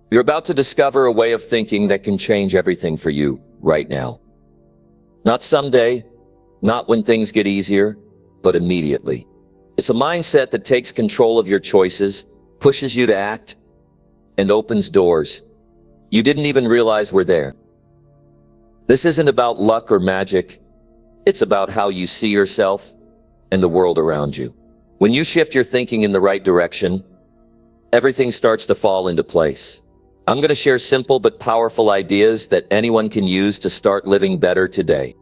You're about to discover a way of thinking that can change everything for you right now. Not someday, not when things get easier, but immediately. It's a mindset that takes control of your choices, pushes you to act, and opens doors you didn't even realize were there. This isn't about luck or magic. It's about how you see yourself and the world around you. When you shift your thinking in the right direction, everything starts to fall into place. I'm going to share simple but powerful ideas that anyone can use to start living better today.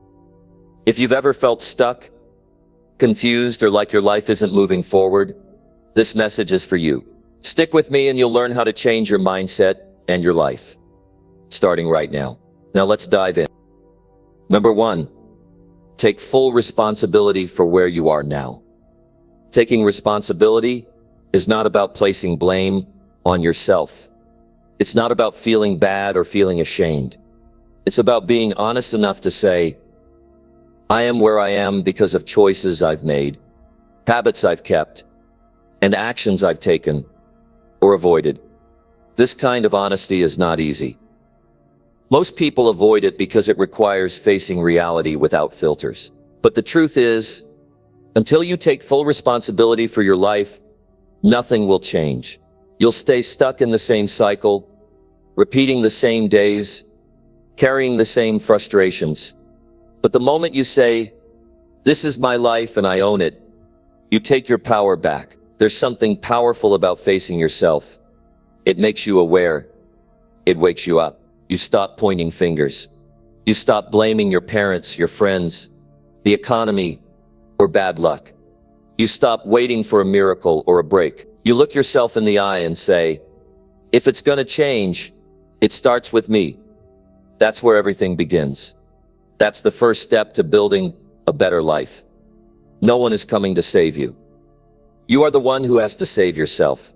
If you've ever felt stuck, confused, or like your life isn't moving forward, this message is for you. Stick with me and you'll learn how to change your mindset and your life. Starting right now. Now let's dive in. Number 1, take full responsibility for where you are now. Taking responsibility is not about placing blame on yourself. It's not about feeling bad or feeling ashamed. It's about being honest enough to say, I am where I am because of choices I've made, habits I've kept, and actions I've taken or avoided. This kind of honesty is not easy. Most people avoid it because it requires facing reality without filters. But the truth is, until you take full responsibility for your life, nothing will change. You'll stay stuck in the same cycle, repeating the same days, carrying the same frustrations. But the moment you say, this is my life and I own it, you take your power back. There's something powerful about facing yourself. It makes you aware. It wakes you up. You stop pointing fingers. You stop blaming your parents, your friends, the economy, or bad luck. You stop waiting for a miracle or a break. You look yourself in the eye and say, if it's gonna change, it starts with me. That's where everything begins. That's the first step to building a better life. No one is coming to save you. You are the one who has to save yourself.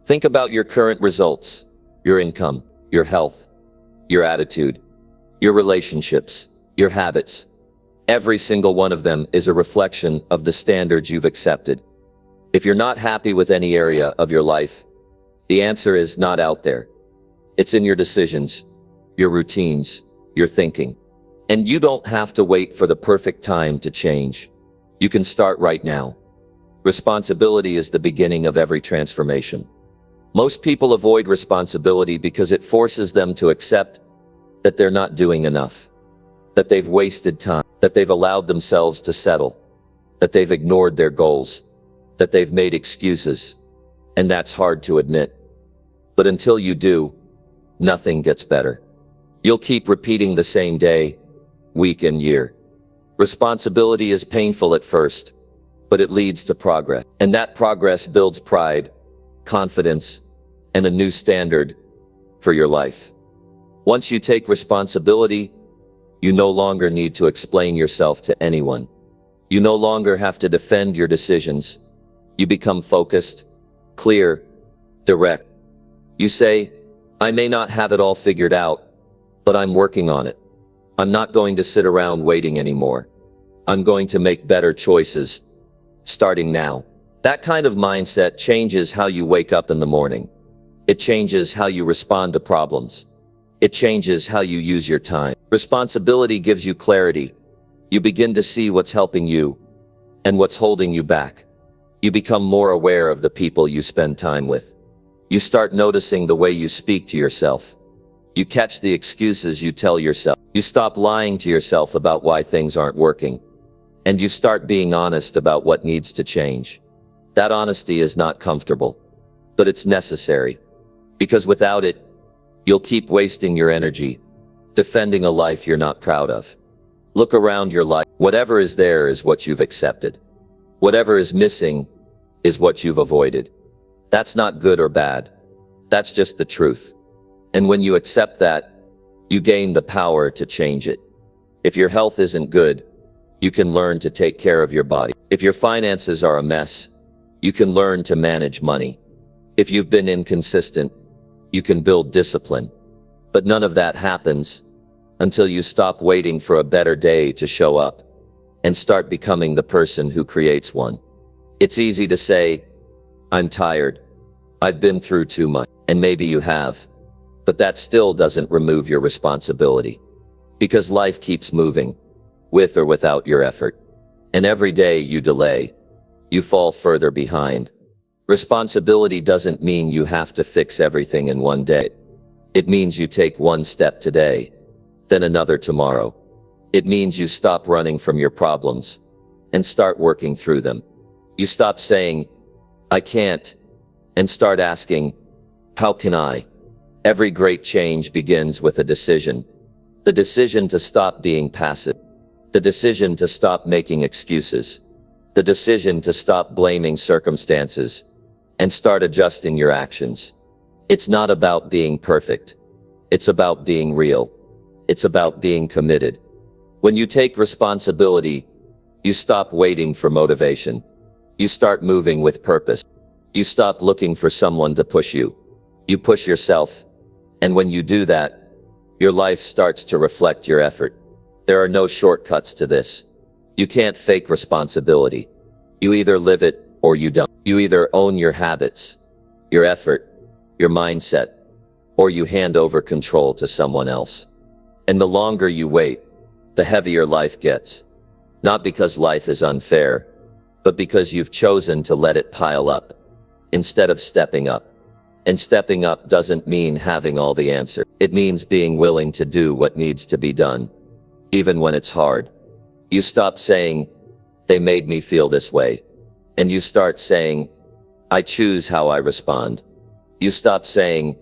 Think about your current results, your income, your health, your attitude, your relationships, your habits. Every single one of them is a reflection of the standards you've accepted. If you're not happy with any area of your life, the answer is not out there. It's in your decisions, your routines, your thinking. And you don't have to wait for the perfect time to change. You can start right now. Responsibility is the beginning of every transformation. Most people avoid responsibility because it forces them to accept that they're not doing enough, that they've wasted time, that they've allowed themselves to settle, that they've ignored their goals, that they've made excuses. And that's hard to admit. But until you do, nothing gets better. You'll keep repeating the same day, week, and year. Responsibility is painful at first, but it leads to progress. And that progress builds pride, confidence, and a new standard for your life. Once you take responsibility, you no longer need to explain yourself to anyone. You no longer have to defend your decisions. You become focused, clear, direct. You say, I may not have it all figured out, but I'm working on it. I'm not going to sit around waiting anymore. I'm going to make better choices, starting now. That kind of mindset changes how you wake up in the morning. It changes how you respond to problems. It changes how you use your time. Responsibility gives you clarity. You begin to see what's helping you and what's holding you back. You become more aware of the people you spend time with. You start noticing the way you speak to yourself. You catch the excuses you tell yourself. You stop lying to yourself about why things aren't working. And you start being honest about what needs to change. That honesty is not comfortable, but it's necessary. Because without it, you'll keep wasting your energy, defending a life you're not proud of. Look around your life. Whatever is there is what you've accepted. Whatever is missing is what you've avoided. That's not good or bad. That's just the truth. And when you accept that, you gain the power to change it. If your health isn't good, you can learn to take care of your body. If your finances are a mess, you can learn to manage money. If you've been inconsistent, you can build discipline. But none of that happens until you stop waiting for a better day to show up and start becoming the person who creates one. It's easy to say, I'm tired, I've been through too much. And maybe you have. But that still doesn't remove your responsibility. Because life keeps moving, with or without your effort. And every day you delay, you fall further behind. Responsibility doesn't mean you have to fix everything in one day. It means you take one step today, then another tomorrow. It means you stop running from your problems and start working through them. You stop saying, I can't, and start asking, how can I? Every great change begins with a decision. The decision to stop being passive. The decision to stop making excuses. The decision to stop blaming circumstances and start adjusting your actions. It's not about being perfect. It's about being real. It's about being committed. When you take responsibility, you stop waiting for motivation. You start moving with purpose. You stop looking for someone to push you. You push yourself. And when you do that, your life starts to reflect your effort. There are no shortcuts to this. You can't fake responsibility. You either live it or you don't. You either own your habits, your effort, your mindset, or you hand over control to someone else. And the longer you wait, the heavier life gets. Not because life is unfair, but because you've chosen to let it pile up instead of stepping up. And stepping up doesn't mean having all the answers. It means being willing to do what needs to be done, even when it's hard. You stop saying, they made me feel this way. And you start saying, I choose how I respond. You stop saying,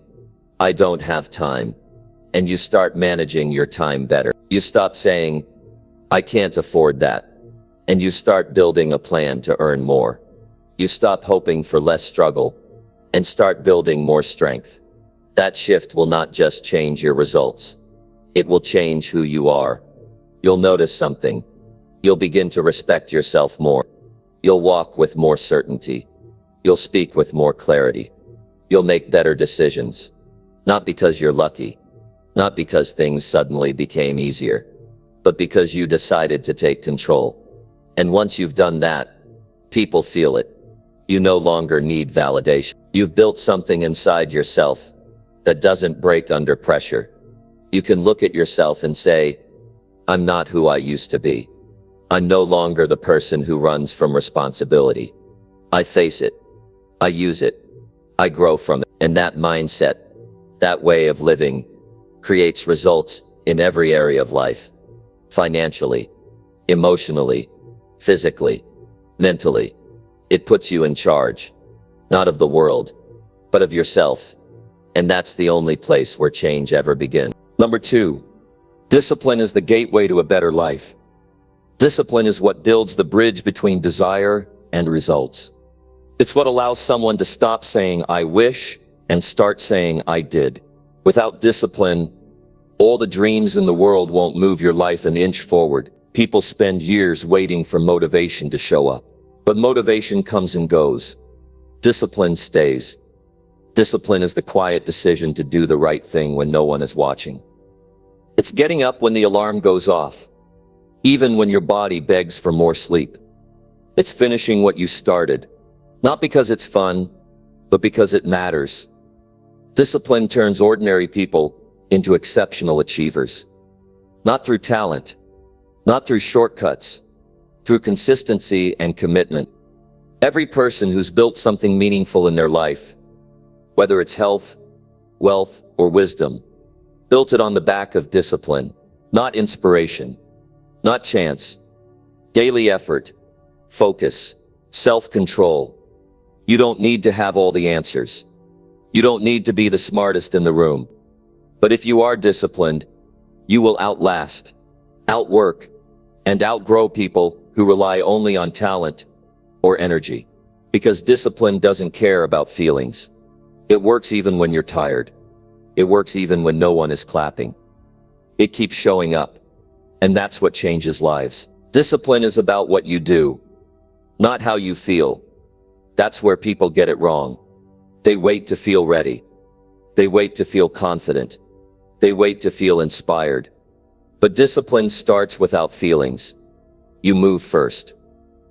I don't have time. And you start managing your time better. You stop saying, I can't afford that. And you start building a plan to earn more. You stop hoping for less struggle and start building more strength. That shift will not just change your results. It will change who you are. You'll notice something. You'll begin to respect yourself more. You'll walk with more certainty. You'll speak with more clarity. You'll make better decisions. Not because you're lucky. Not because things suddenly became easier. But because you decided to take control. And once you've done that, people feel it. You no longer need validation. You've built something inside yourself that doesn't break under pressure. You can look at yourself and say, I'm not who I used to be. I'm no longer the person who runs from responsibility. I face it. I use it. I grow from it. And that mindset, that way of living, creates results in every area of life. Financially, emotionally, physically, mentally. It puts you in charge, not of the world, but of yourself. And that's the only place where change ever begins. Number 2, discipline is the gateway to a better life. Discipline is what builds the bridge between desire and results. It's what allows someone to stop saying, I wish, and start saying, I did. Without discipline, all the dreams in the world won't move your life an inch forward. People spend years waiting for motivation to show up. But motivation comes and goes. Discipline stays. Discipline is the quiet decision to do the right thing when no one is watching. It's getting up when the alarm goes off, even when your body begs for more sleep. It's finishing what you started, not because it's fun, but because it matters. Discipline turns ordinary people into exceptional achievers. Not through talent, not through shortcuts, through consistency and commitment. Every person who's built something meaningful in their life, whether it's health, wealth, or wisdom, built it on the back of discipline, not inspiration, not chance. Daily effort, focus, self-control. You don't need to have all the answers. You don't need to be the smartest in the room. But if you are disciplined, you will outlast, outwork, and outgrow people who rely only on talent or energy. Because discipline doesn't care about feelings. It works even when you're tired. It works even when no one is clapping. It keeps showing up. And that's what changes lives. Discipline is about what you do, not how you feel. That's where people get it wrong. They wait to feel ready. They wait to feel confident. They wait to feel inspired. But discipline starts without feelings. You move first.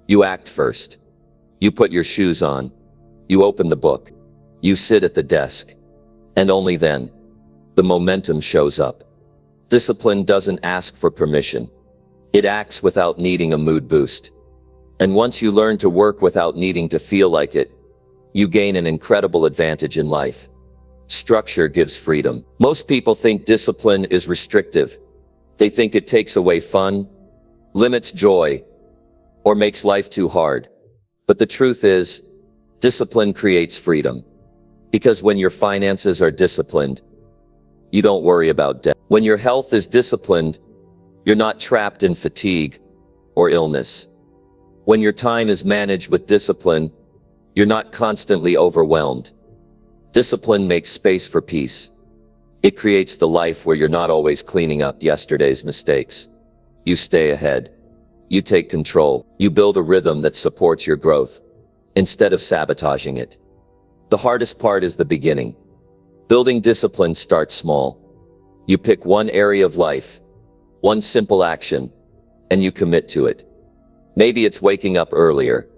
You act first. You put your shoes on. You open the book. You sit at the desk. And only then, the momentum shows up. Discipline doesn't ask for permission. It acts without needing a mood boost. And once you learn to work without needing to feel like it, you gain an incredible advantage in life. Structure gives freedom. Most people think discipline is restrictive. They think it takes away fun, limits joy, or makes life too hard. But the truth is, discipline creates freedom. Because when your finances are disciplined, you don't worry about debt. When your health is disciplined, you're not trapped in fatigue or illness. When your time is managed with discipline, you're not constantly overwhelmed. Discipline makes space for peace. It creates the life where you're not always cleaning up yesterday's mistakes. You stay ahead. You take control. You build a rhythm that supports your growth, instead of sabotaging it. The hardest part is the beginning. Building discipline starts small. You pick one area of life, one simple action, and you commit to it. Maybe it's waking up earlier.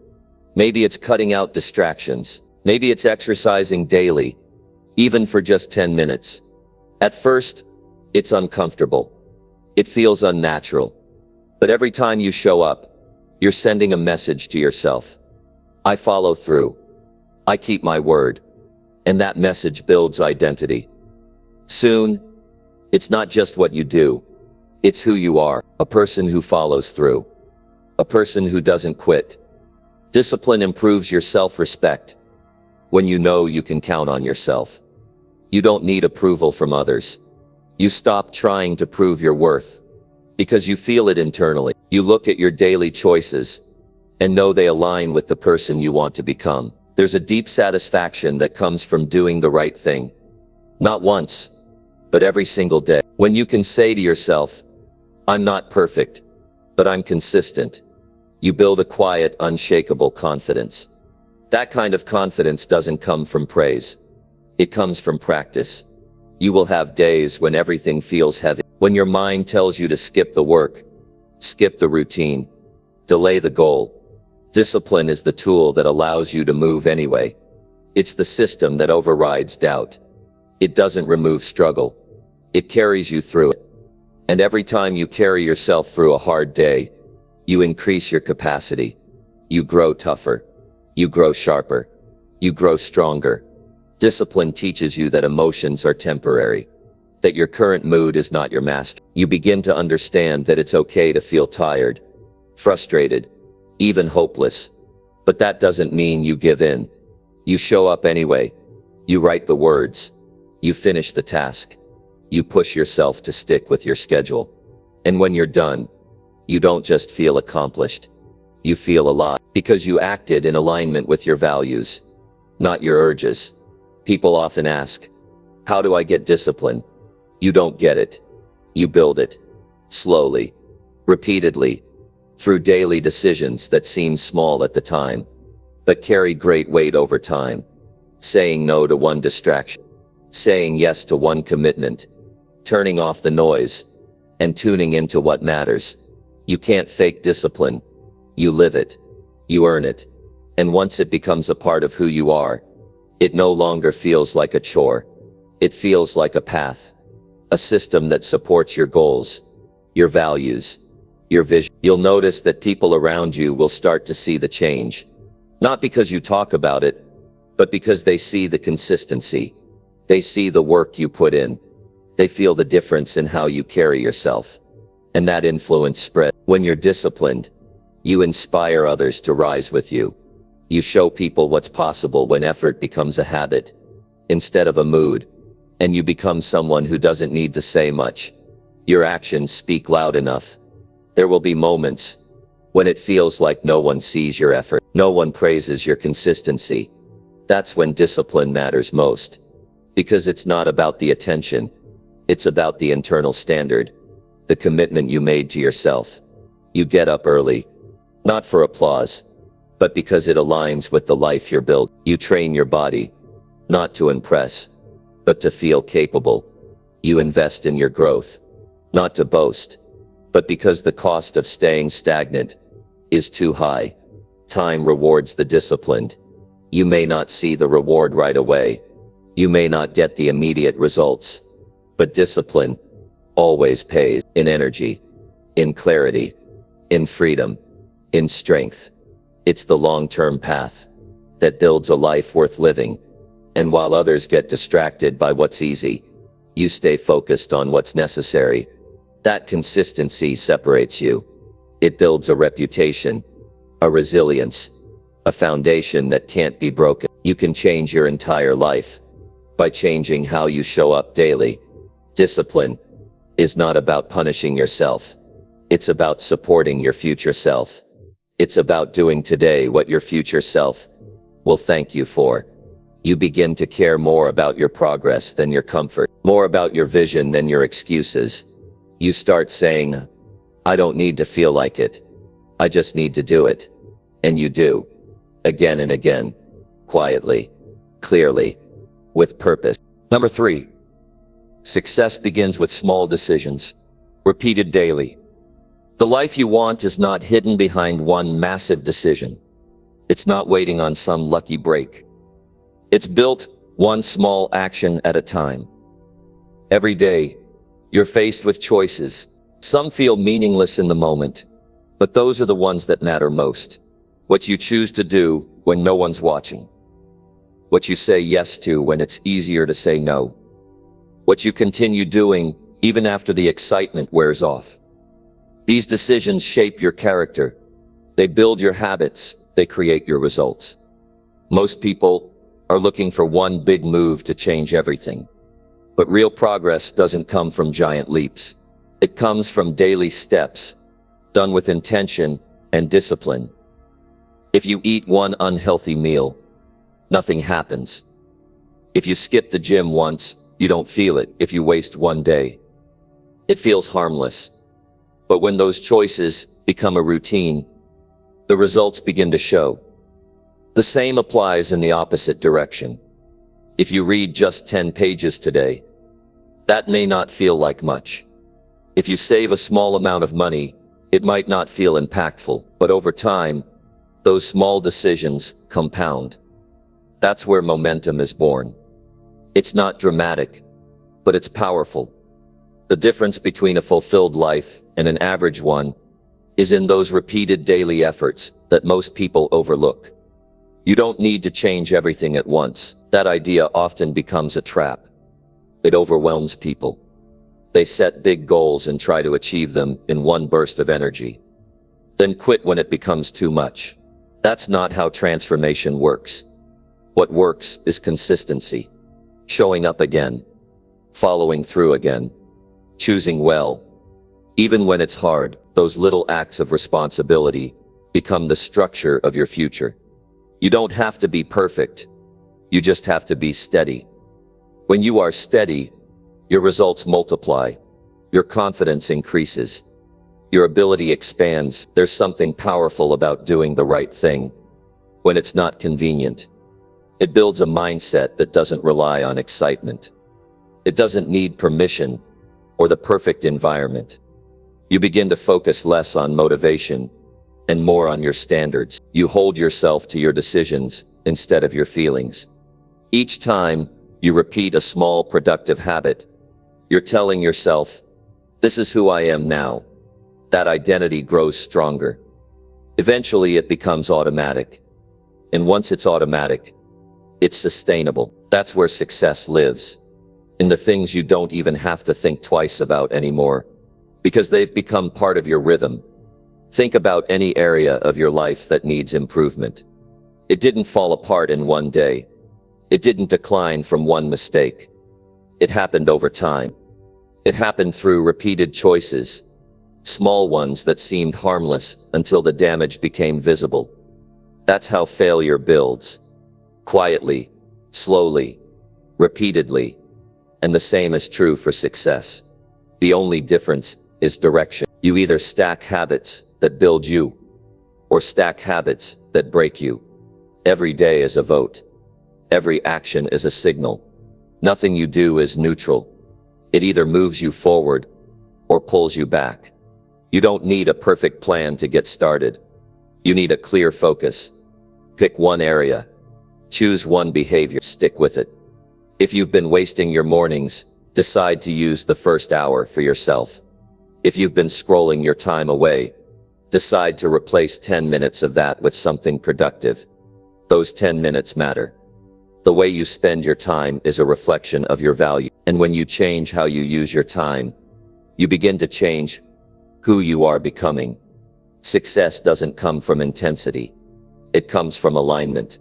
Maybe it's cutting out distractions. Maybe it's exercising daily, even for just 10 minutes. At first, it's uncomfortable. It feels unnatural. But every time you show up, you're sending a message to yourself. I follow through. I keep my word. And that message builds identity. Soon, it's not just what you do. It's who you are, a person who follows through. A person who doesn't quit. Discipline improves your self-respect. When you know you can count on yourself. You don't need approval from others. You stop trying to prove your worth. Because you feel it internally. You look at your daily choices and know they align with the person you want to become. There's a deep satisfaction that comes from doing the right thing. Not once, but every single day. When you can say to yourself, I'm not perfect, but I'm consistent. You build a quiet, unshakable confidence. That kind of confidence doesn't come from praise. It comes from practice. You will have days when everything feels heavy. When your mind tells you to skip the work, skip the routine, delay the goal. Discipline is the tool that allows you to move anyway. It's the system that overrides doubt. It doesn't remove struggle. It carries you through it. And every time you carry yourself through a hard day, you increase your capacity. You grow tougher. You grow sharper. You grow stronger. Discipline teaches you that emotions are temporary. That your current mood is not your master. You begin to understand that it's okay to feel tired, frustrated, even hopeless. But that doesn't mean you give in. You show up anyway. You write the words. You finish the task. You push yourself to stick with your schedule. And when you're done, you don't just feel accomplished. You feel alive because you acted in alignment with your values, not your urges. People often ask, how do I get discipline? You don't get it. You build it. Slowly. Repeatedly. Through daily decisions that seem small at the time, but carry great weight over time. Saying no to one distraction. Saying yes to one commitment. Turning off the noise. And tuning into what matters. You can't fake discipline. You live it. You earn it. And once it becomes a part of who you are, it no longer feels like a chore. It feels like a path. A system that supports your goals, your values, your vision. You'll notice that people around you will start to see the change. Not because you talk about it, but because they see the consistency. They see the work you put in. They feel the difference in how you carry yourself. And that influence spreads. When you're disciplined, you inspire others to rise with you. You show people what's possible when effort becomes a habit, instead of a mood. And you become someone who doesn't need to say much. Your actions speak loud enough. There will be moments when it feels like no one sees your effort. No one praises your consistency. That's when discipline matters most. Because it's not about the attention. It's about the internal standard. The commitment you made to yourself. You get up early. Not for applause, but because it aligns with the life you're building. You train your body. Not to impress, but to feel capable. You invest in your growth. Not to boast, but because the cost of staying stagnant is too high. Time rewards the disciplined. You may not see the reward right away. You may not get the immediate results. But discipline always pays in energy, in clarity, in freedom, in strength. It's the long-term path that builds a life worth living. And while others get distracted by what's easy, you stay focused on what's necessary. That consistency separates you. It builds a reputation, a resilience, a foundation that can't be broken. You can change your entire life by changing how you show up daily. Discipline is not about punishing yourself. It's about supporting your future self. It's about doing today what your future self will thank you for. You begin to care more about your progress than your comfort, more about your vision than your excuses. You start saying, I don't need to feel like it. I just need to do it. And you do. Again and again. Quietly. Clearly. With purpose. Number 3. Success begins with small decisions, repeated daily. The life you want is not hidden behind one massive decision. It's not waiting on some lucky break. It's built one small action at a time. Every day, you're faced with choices. Some feel meaningless in the moment, but those are the ones that matter most. What you choose to do when no one's watching. What you say yes to when it's easier to say no. What you continue doing even after the excitement wears off. These decisions shape your character. They build your habits. They create your results. Most people are looking for one big move to change everything. But real progress doesn't come from giant leaps. It comes from daily steps, done with intention and discipline. If you eat one unhealthy meal, nothing happens. If you skip the gym once, you don't feel it. If you waste one day, it feels harmless. But when those choices become a routine, the results begin to show. The same applies in the opposite direction. If you read just 10 pages today, that may not feel like much. If you save a small amount of money, it might not feel impactful, but over time, those small decisions compound. That's where momentum is born. It's not dramatic, but it's powerful. The difference between a fulfilled life and an average one is in those repeated daily efforts that most people overlook. You don't need to change everything at once. That idea often becomes a trap. It overwhelms people. They set big goals and try to achieve them in one burst of energy, then quit when it becomes too much. That's not how transformation works. What works is consistency. Showing up again, following through again, choosing well. Even when it's hard, those little acts of responsibility become the structure of your future. You don't have to be perfect. You just have to be steady. When you are steady, your results multiply. Your confidence increases. Your ability expands. There's something powerful about doing the right thing when it's not convenient. It builds a mindset that doesn't rely on excitement. It doesn't need permission or the perfect environment. You begin to focus less on motivation and more on your standards. You hold yourself to your decisions instead of your feelings. Each time you repeat a small productive habit, you're telling yourself, this is who I am now. That identity grows stronger. Eventually it becomes automatic. And once it's automatic, it's sustainable. That's where success lives. In the things you don't even have to think twice about anymore, because they've become part of your rhythm. Think about any area of your life that needs improvement. It didn't fall apart in one day. It didn't decline from one mistake. It happened over time. It happened through repeated choices, small ones that seemed harmless until the damage became visible. That's how failure builds. Quietly, slowly, repeatedly. And the same is true for success. The only difference is direction. You either stack habits that build you, or stack habits that break you. Every day is a vote. Every action is a signal. Nothing you do is neutral. It either moves you forward or pulls you back. You don't need a perfect plan to get started. You need a clear focus. Pick one area. Choose one behavior, stick with it. If you've been wasting your mornings, decide to use the first hour for yourself. If you've been scrolling your time away, decide to replace 10 minutes of that with something productive. Those 10 minutes matter. The way you spend your time is a reflection of your value. And when you change how you use your time, you begin to change who you are becoming. Success doesn't come from intensity. It comes from alignment.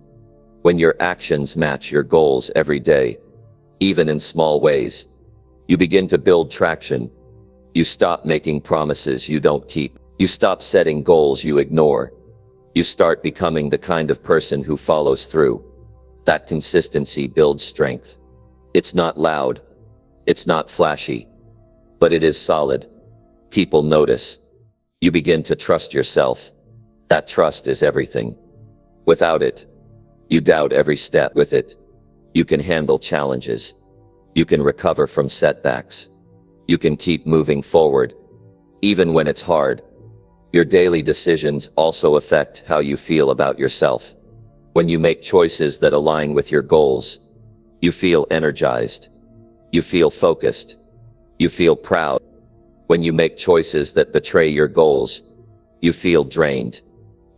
When your actions match your goals every day, even in small ways, you begin to build traction. You stop making promises you don't keep. You stop setting goals you ignore. You start becoming the kind of person who follows through. That consistency builds strength. It's not loud. It's not flashy. But it is solid. People notice. You begin to trust yourself. That trust is everything. Without it, you doubt every step. With it, you can handle challenges. You can recover from setbacks. You can keep moving forward, even when it's hard. Your daily decisions also affect how you feel about yourself. When you make choices that align with your goals, you feel energized. You feel focused. You feel proud. When you make choices that betray your goals, you feel drained.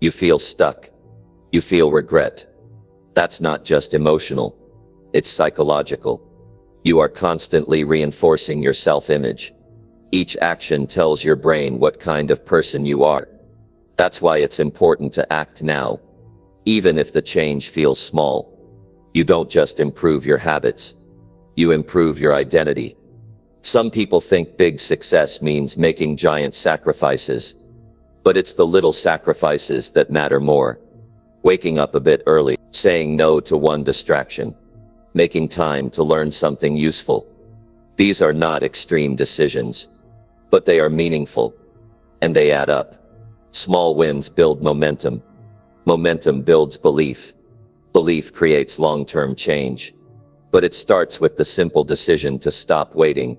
You feel stuck. You feel regret. That's not just emotional. It's psychological. You are constantly reinforcing your self-image. Each action tells your brain what kind of person you are. That's why it's important to act now. Even if the change feels small, you don't just improve your habits. You improve your identity. Some people think big success means making giant sacrifices. But it's the little sacrifices that matter more. Waking up a bit early, saying no to one distraction, making time to learn something useful. These are not extreme decisions, but they are meaningful, and they add up. Small wins build momentum. Momentum builds belief. Belief creates long-term change. But it starts with the simple decision to stop waiting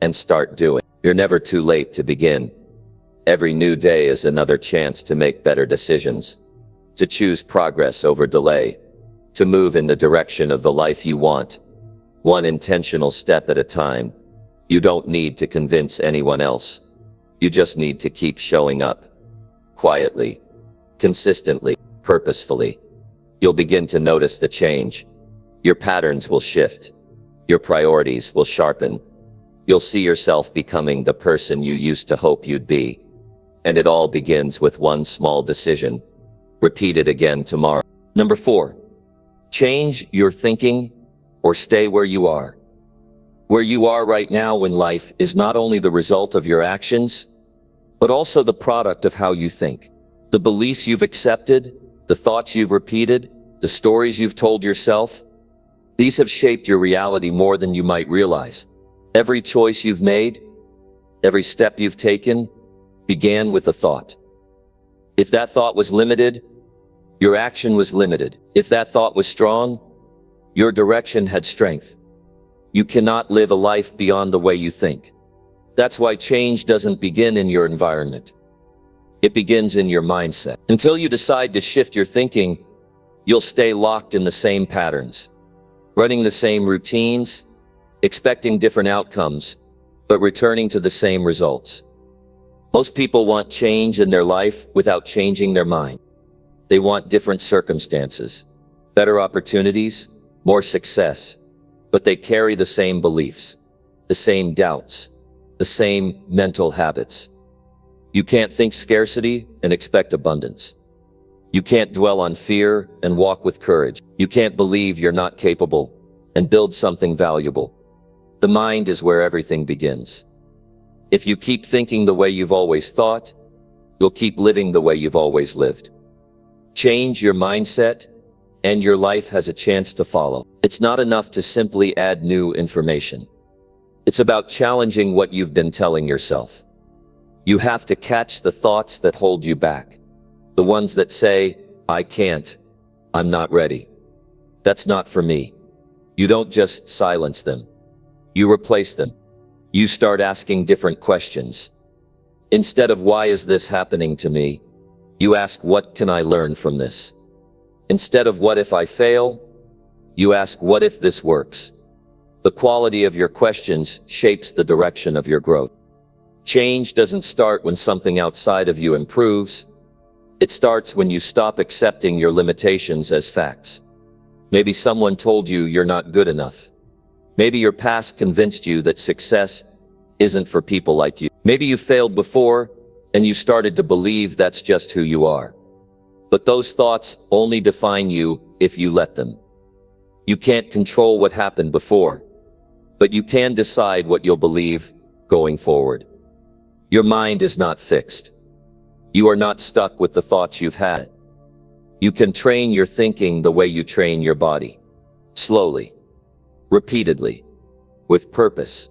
and start doing. You're never too late to begin. Every new day is another chance to make better decisions, to choose progress over delay, to move in the direction of the life you want, one intentional step at a time. You don't need to convince anyone else. You just need to keep showing up. Quietly, consistently, purposefully. You'll begin to notice the change. Your patterns will shift. Your priorities will sharpen. You'll see yourself becoming the person you used to hope you'd be. And it all begins with one small decision. Repeat it again tomorrow. Number 4. Change your thinking or stay where you are. Where you are right now in life is not only the result of your actions, but also the product of how you think. The beliefs you've accepted, the thoughts you've repeated, the stories you've told yourself, these have shaped your reality more than you might realize. Every choice you've made, every step you've taken, began with a thought. If that thought was limited, your action was limited. If that thought was strong, your direction had strength. You cannot live a life beyond the way you think. That's why change doesn't begin in your environment. It begins in your mindset. Until you decide to shift your thinking, you'll stay locked in the same patterns, running the same routines, expecting different outcomes, but returning to the same results. Most people want change in their life without changing their mind. They want different circumstances, better opportunities, more success, but they carry the same beliefs, the same doubts, the same mental habits. You can't think scarcity and expect abundance. You can't dwell on fear and walk with courage. You can't believe you're not capable and build something valuable. The mind is where everything begins. If you keep thinking the way you've always thought, you'll keep living the way you've always lived. Change your mindset, and your life has a chance to follow. It's not enough to simply add new information. It's about challenging what you've been telling yourself. You have to catch the thoughts that hold you back. The ones that say, I can't, I'm not ready. That's not for me. You don't just silence them. You replace them. You start asking different questions. Instead of why is this happening to me, you ask what can I learn from this? Instead of what if I fail, You ask, what if this works? The quality of your questions shapes the direction of your growth. Change doesn't start when something outside of you improves. It starts when you stop accepting your limitations as facts. Maybe someone told you you're not good enough. Maybe your past convinced you that success isn't for people like you. Maybe you failed before and you started to believe that's just who you are. But those thoughts only define you if you let them. You can't control what happened before, but you can decide what you'll believe going forward. Your mind is not fixed. You are not stuck with the thoughts you've had. You can train your thinking the way you train your body. Slowly, repeatedly, with purpose.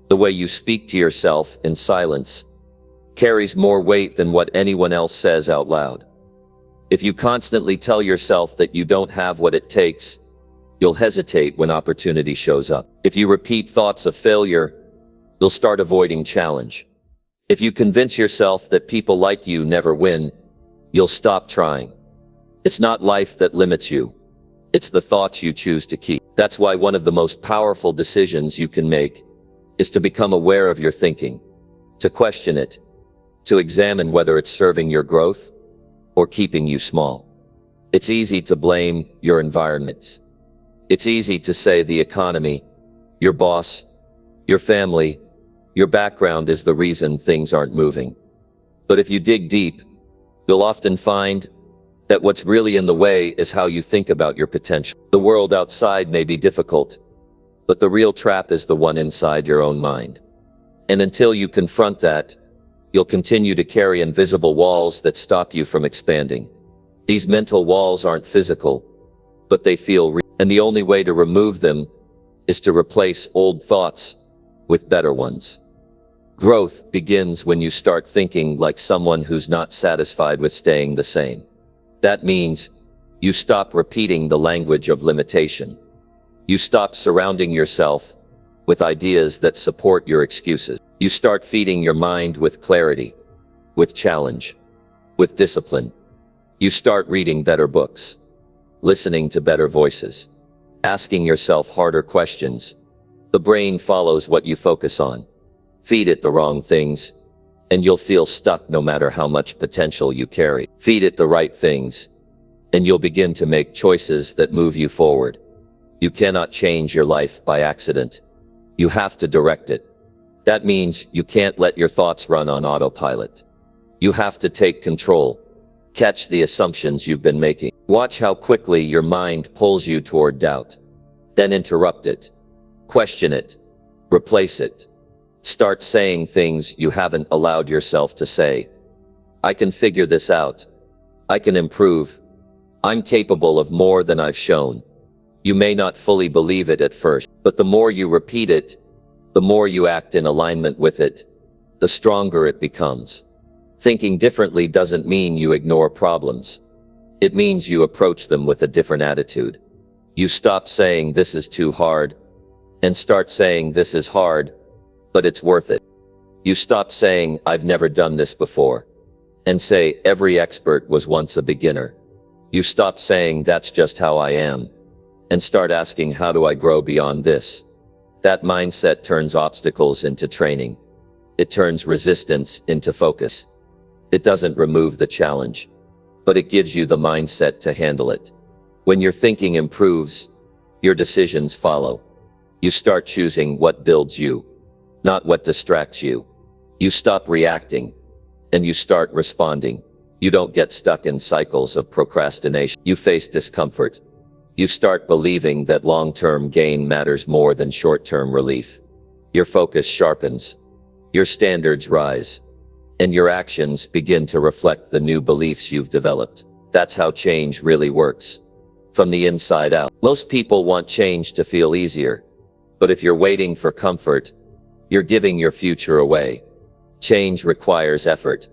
The way you speak to yourself in silence carries more weight than what anyone else says out loud. If you constantly tell yourself that you don't have what it takes, you'll hesitate when opportunity shows up. If you repeat thoughts of failure, you'll start avoiding challenge. If you convince yourself that people like you never win, you'll stop trying. It's not life that limits you. It's the thoughts you choose to keep. That's why one of the most powerful decisions you can make is to become aware of your thinking, to question it, to examine whether it's serving your growth or keeping you small. It's easy to blame your environments. It's easy to say the economy, your boss, your family, your background is the reason things aren't moving. But if you dig deep, you'll often find that what's really in the way is how you think about your potential. The world outside may be difficult, but the real trap is the one inside your own mind. And until you confront that, you'll continue to carry invisible walls that stop you from expanding. These mental walls aren't physical, but they feel real. And the only way to remove them is to replace old thoughts with better ones. Growth begins when you start thinking like someone who's not satisfied with staying the same. That means you stop repeating the language of limitation. You stop surrounding yourself with ideas that support your excuses. You start feeding your mind with clarity, with challenge, with discipline. You start reading better books, listening to better voices, asking yourself harder questions. The brain follows what you focus on. Feed it the wrong things, and you'll feel stuck no matter how much potential you carry. Feed it the right things, and you'll begin to make choices that move you forward. You cannot change your life by accident. You have to direct it. That means you can't let your thoughts run on autopilot. You have to take control. Catch the assumptions you've been making. Watch how quickly your mind pulls you toward doubt. Then interrupt it. Question it. Replace it. Start saying things you haven't allowed yourself to say. I can figure this out. I can improve. I'm capable of more than I've shown. You may not fully believe it at first, but the more you repeat it, the more you act in alignment with it, the stronger it becomes. Thinking differently doesn't mean you ignore problems. It means you approach them with a different attitude. You stop saying this is too hard and start saying this is hard, but it's worth it. You stop saying I've never done this before and say every expert was once a beginner. You stop saying that's just how I am and start asking how do I grow beyond this? That mindset turns obstacles into training. It turns resistance into focus. It doesn't remove the challenge, but it gives you the mindset to handle it. When your thinking improves, your decisions follow. You start choosing what builds you, not what distracts you. You stop reacting, and you start responding. You don't get stuck in cycles of procrastination. You face discomfort. You start believing that long-term gain matters more than short-term relief. Your focus sharpens. Your standards rise. And your actions begin to reflect the new beliefs you've developed. That's how change really works. From the inside out. Most people want change to feel easier. But if you're waiting for comfort, you're giving your future away. Change requires effort.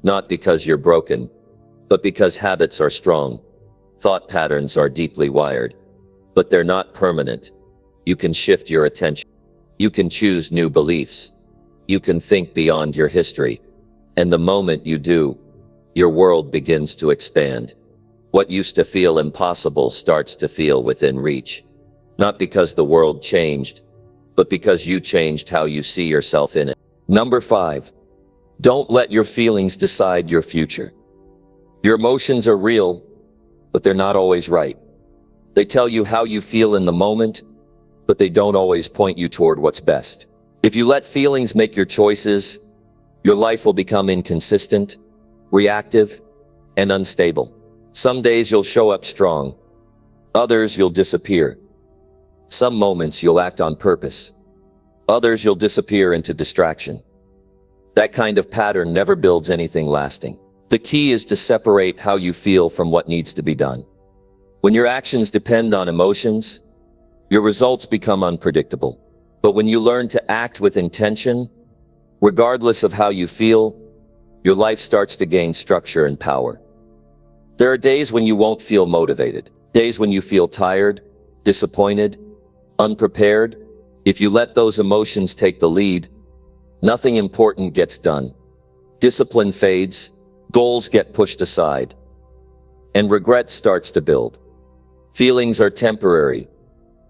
Not because you're broken, but because habits are strong. Thought patterns are deeply wired. But they're not permanent. You can shift your attention. You can choose new beliefs. You can think beyond your history. And the moment you do, your world begins to expand. What used to feel impossible starts to feel within reach. not because the world changed, but because you changed how you see yourself in it. Number 5, don't let your feelings decide your future. Your emotions are real, but they're not always right. They tell you how you feel in the moment, but they don't always point you toward what's best. If you let feelings make your choices, your life will become inconsistent, reactive, and unstable. Some days you'll show up strong. Others you'll disappear. Some moments you'll act on purpose. Others you'll disappear into distraction. That kind of pattern never builds anything lasting. The key is to separate how you feel from what needs to be done. When your actions depend on emotions, your results become unpredictable. But when you learn to act with intention, regardless of how you feel, your life starts to gain structure and power. There are days when you won't feel motivated, days when you feel tired, disappointed, unprepared. If you let those emotions take the lead, nothing important gets done. Discipline fades, goals get pushed aside, and regret starts to build. Feelings are temporary,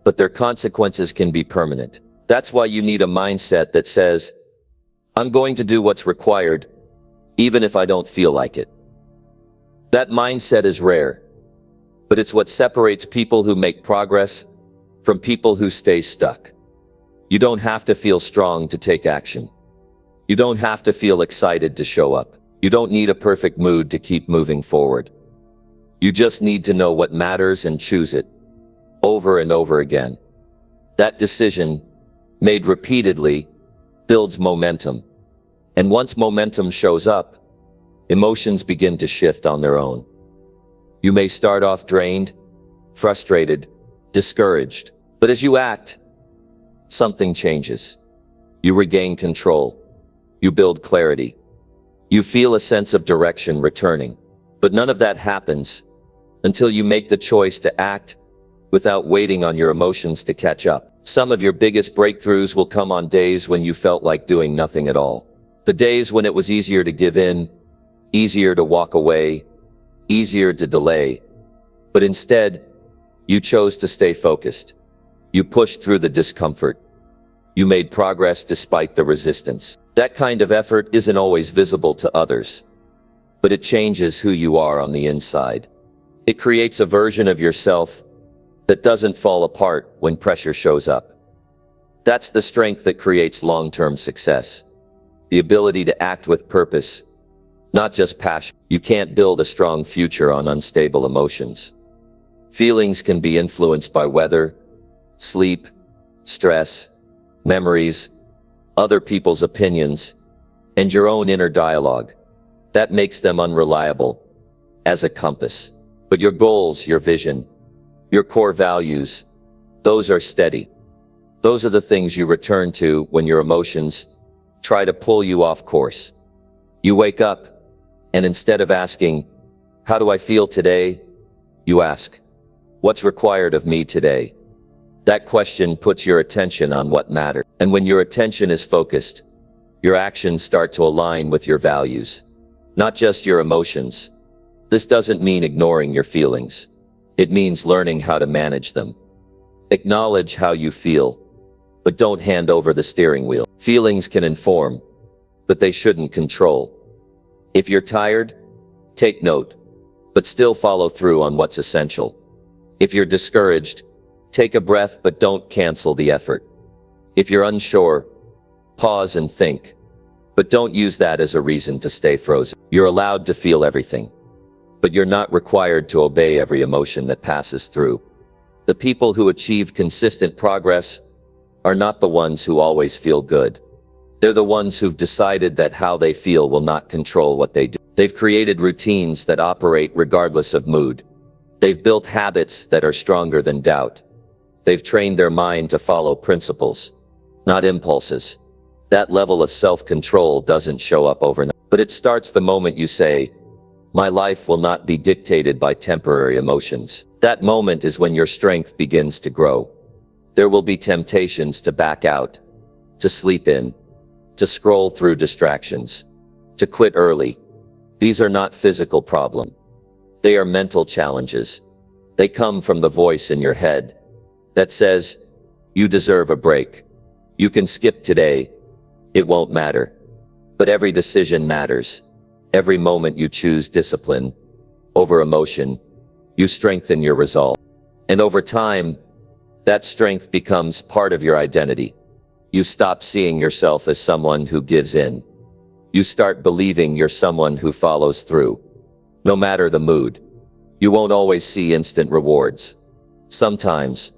but their consequences can be permanent. That's why you need a mindset that says, I'm going to do what's required, even if I don't feel like it. That mindset is rare, but it's what separates people who make progress from people who stay stuck. You don't have to feel strong to take action. You don't have to feel excited to show up. You don't need a perfect mood to keep moving forward. You just need to know what matters and choose it, over and over again. That decision, made repeatedly, builds momentum. And once momentum shows up, emotions begin to shift on their own. You may start off drained, frustrated, discouraged, but as you act, something changes. You regain control. You build clarity. You feel a sense of direction returning. But none of that happens until you make the choice to act without waiting on your emotions to catch up. Some of your biggest breakthroughs will come on days when you felt like doing nothing at all. The days when it was easier to give in, easier to walk away, easier to delay. But instead, you chose to stay focused. You pushed through the discomfort. You made progress despite the resistance. That kind of effort isn't always visible to others, but it changes who you are on the inside. It creates a version of yourself that doesn't fall apart when pressure shows up. That's the strength that creates long-term success. The ability to act with purpose, not just passion. You can't build a strong future on unstable emotions. Feelings can be influenced by weather, sleep, stress, memories, other people's opinions, and your own inner dialogue. That makes them unreliable as a compass. But your goals, your vision, your core values, those are steady. Those are the things you return to when your emotions try to pull you off course. You wake up, and instead of asking, how do I feel today? You ask, what's required of me today? That question puts your attention on what matters. And when your attention is focused, your actions start to align with your values, not just your emotions. This doesn't mean ignoring your feelings. It means learning how to manage them. Acknowledge how you feel, but don't hand over the steering wheel. Feelings can inform, but they shouldn't control. If you're tired, take note, but still follow through on what's essential. If you're discouraged, take a breath but don't cancel the effort. If you're unsure, pause and think, but don't use that as a reason to stay frozen. You're allowed to feel everything, but you're not required to obey every emotion that passes through. The people who achieve consistent progress are not the ones who always feel good. They're the ones who've decided that how they feel will not control what they do. They've created routines that operate regardless of mood. They've built habits that are stronger than doubt. They've trained their mind to follow principles, not impulses. That level of self-control doesn't show up overnight, but it starts the moment you say, my life will not be dictated by temporary emotions. That moment is when your strength begins to grow. There will be temptations to back out, to sleep in, to scroll through distractions, to quit early. These are not physical problems. They are mental challenges. They come from the voice in your head that says, you deserve a break. You can skip today. It won't matter. But every decision matters. Every moment you choose discipline over emotion, you strengthen your resolve. And over time, that strength becomes part of your identity. You stop seeing yourself as someone who gives in. You start believing you're someone who follows through. No matter the mood, you won't always see instant rewards. Sometimes,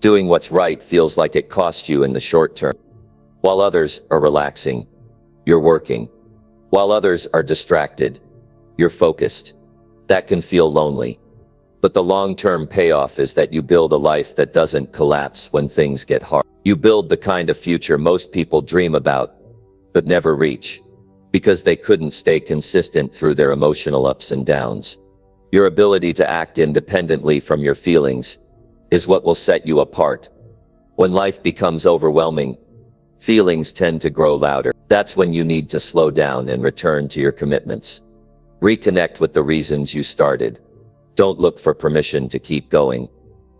doing what's right feels like it costs you in the short term. While others are relaxing, you're working. While others are distracted, you're focused. That can feel lonely. But the long-term payoff is that you build a life that doesn't collapse when things get hard. You build the kind of future most people dream about, but never reach, because they couldn't stay consistent through their emotional ups and downs. Your ability to act independently from your feelings is what will set you apart. When life becomes overwhelming, feelings tend to grow louder. That's when you need to slow down and return to your commitments. Reconnect with the reasons you started. Don't look for permission to keep going.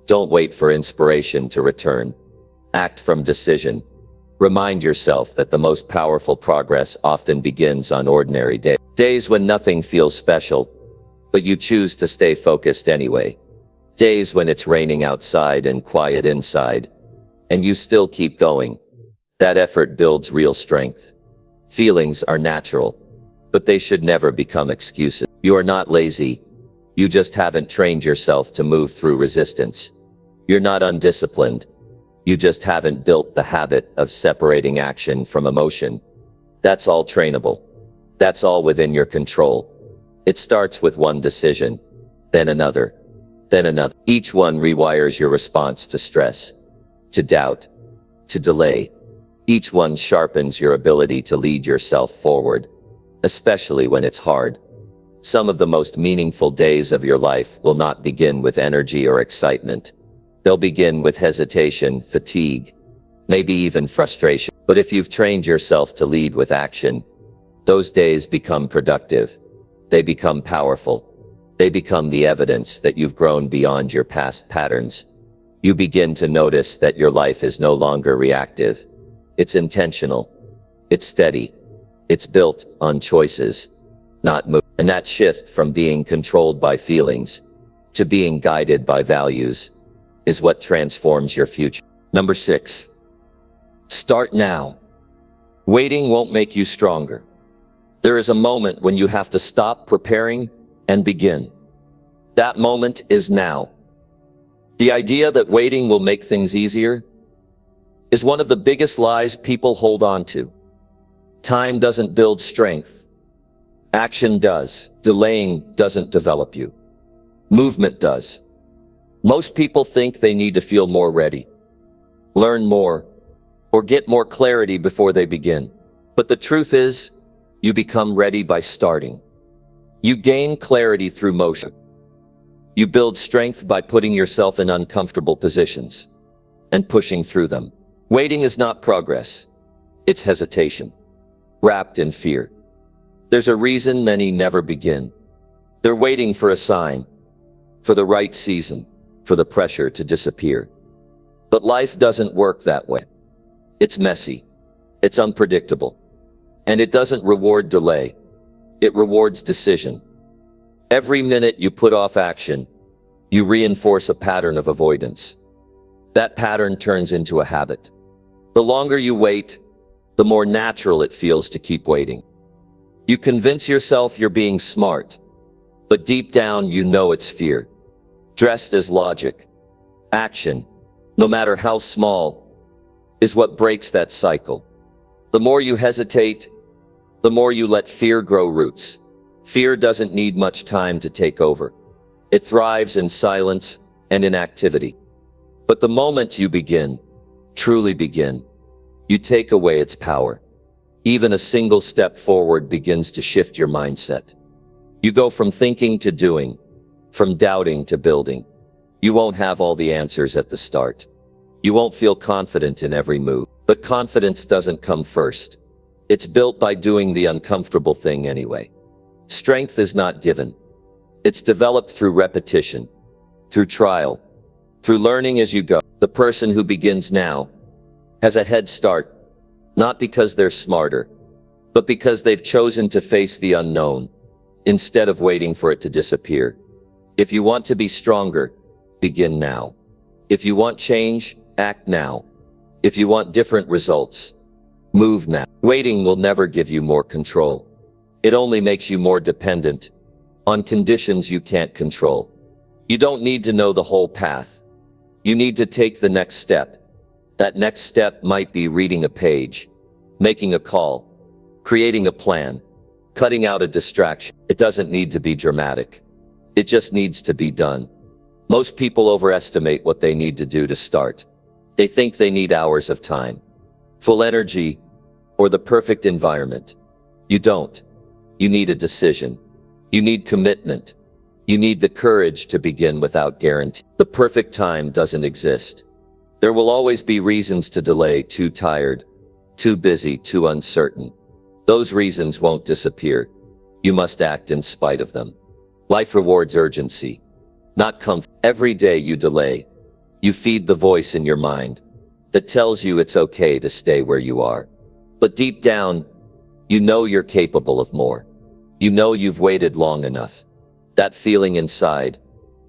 Don't wait for inspiration to return. Act from decision. Remind yourself that the most powerful progress often begins on ordinary days. Days when nothing feels special, but you choose to stay focused anyway. Days when it's raining outside and quiet inside, and you still keep going. That effort builds real strength. Feelings are natural, but they should never become excuses. You are not lazy. You just haven't trained yourself to move through resistance. You're not undisciplined. You just haven't built the habit of separating action from emotion. That's all trainable. That's all within your control. It starts with one decision, then another, then another. Each one rewires your response to stress, to doubt, to delay. Each one sharpens your ability to lead yourself forward, especially when it's hard. Some of the most meaningful days of your life will not begin with energy or excitement. They'll begin with hesitation, fatigue, maybe even frustration. But if you've trained yourself to lead with action, those days become productive. They become powerful. They become the evidence that you've grown beyond your past patterns. You begin to notice that your life is no longer reactive. It's intentional. It's steady. It's built on choices, not moves. And that shift from being controlled by feelings to being guided by values is what transforms your future. Number 6. Start now. Waiting won't make you stronger. There is a moment when you have to stop preparing and begin. That moment is now. The idea that waiting will make things easier is one of the biggest lies people hold on to. Time doesn't build strength. Action does. Delaying doesn't develop you. Movement does. Most people think they need to feel more ready, learn more, or get more clarity before they begin. But the truth is, you become ready by starting. You gain clarity through motion. You build strength by putting yourself in uncomfortable positions and pushing through them. Waiting is not progress. It's hesitation, wrapped in fear. There's a reason many never begin. They're waiting for a sign, for the right season, for the pressure to disappear. But life doesn't work that way. It's messy. It's unpredictable. And it doesn't reward delay. It rewards decision. Every minute you put off action, you reinforce a pattern of avoidance. That pattern turns into a habit. The longer you wait, the more natural it feels to keep waiting. You convince yourself you're being smart, but deep down you know it's fear, dressed as logic. Action, no matter how small, is what breaks that cycle. The more you hesitate, the more you let fear grow roots. Fear doesn't need much time to take over. It thrives in silence and inactivity. But the moment you begin, truly begin, you take away its power. Even a single step forward begins to shift your mindset. You go from thinking to doing, from doubting to building. You won't have all the answers at the start. You won't feel confident in every move. But confidence doesn't come first. It's built by doing the uncomfortable thing anyway. Strength is not given. It's developed through repetition, through trial, through learning as you go. The person who begins now has a head start, not because they're smarter, but because they've chosen to face the unknown instead of waiting for it to disappear. If you want to be stronger, begin now. If you want change, act now. If you want different results, move now. Waiting will never give you more control. It only makes you more dependent on conditions you can't control. You don't need to know the whole path. You need to take the next step. That next step might be reading a page, making a call, creating a plan, cutting out a distraction. It doesn't need to be dramatic. It just needs to be done. Most people overestimate what they need to do to start. They think they need hours of time, full energy, or the perfect environment. You don't. You need a decision. You need commitment. You need the courage to begin without guarantee. The perfect time doesn't exist. There will always be reasons to delay: too tired, too busy, too uncertain. Those reasons won't disappear. You must act in spite of them. Life rewards urgency, not comfort. Every day you delay, you feed the voice in your mind that tells you it's okay to stay where you are. But deep down, you know you're capable of more. You know you've waited long enough. That feeling inside,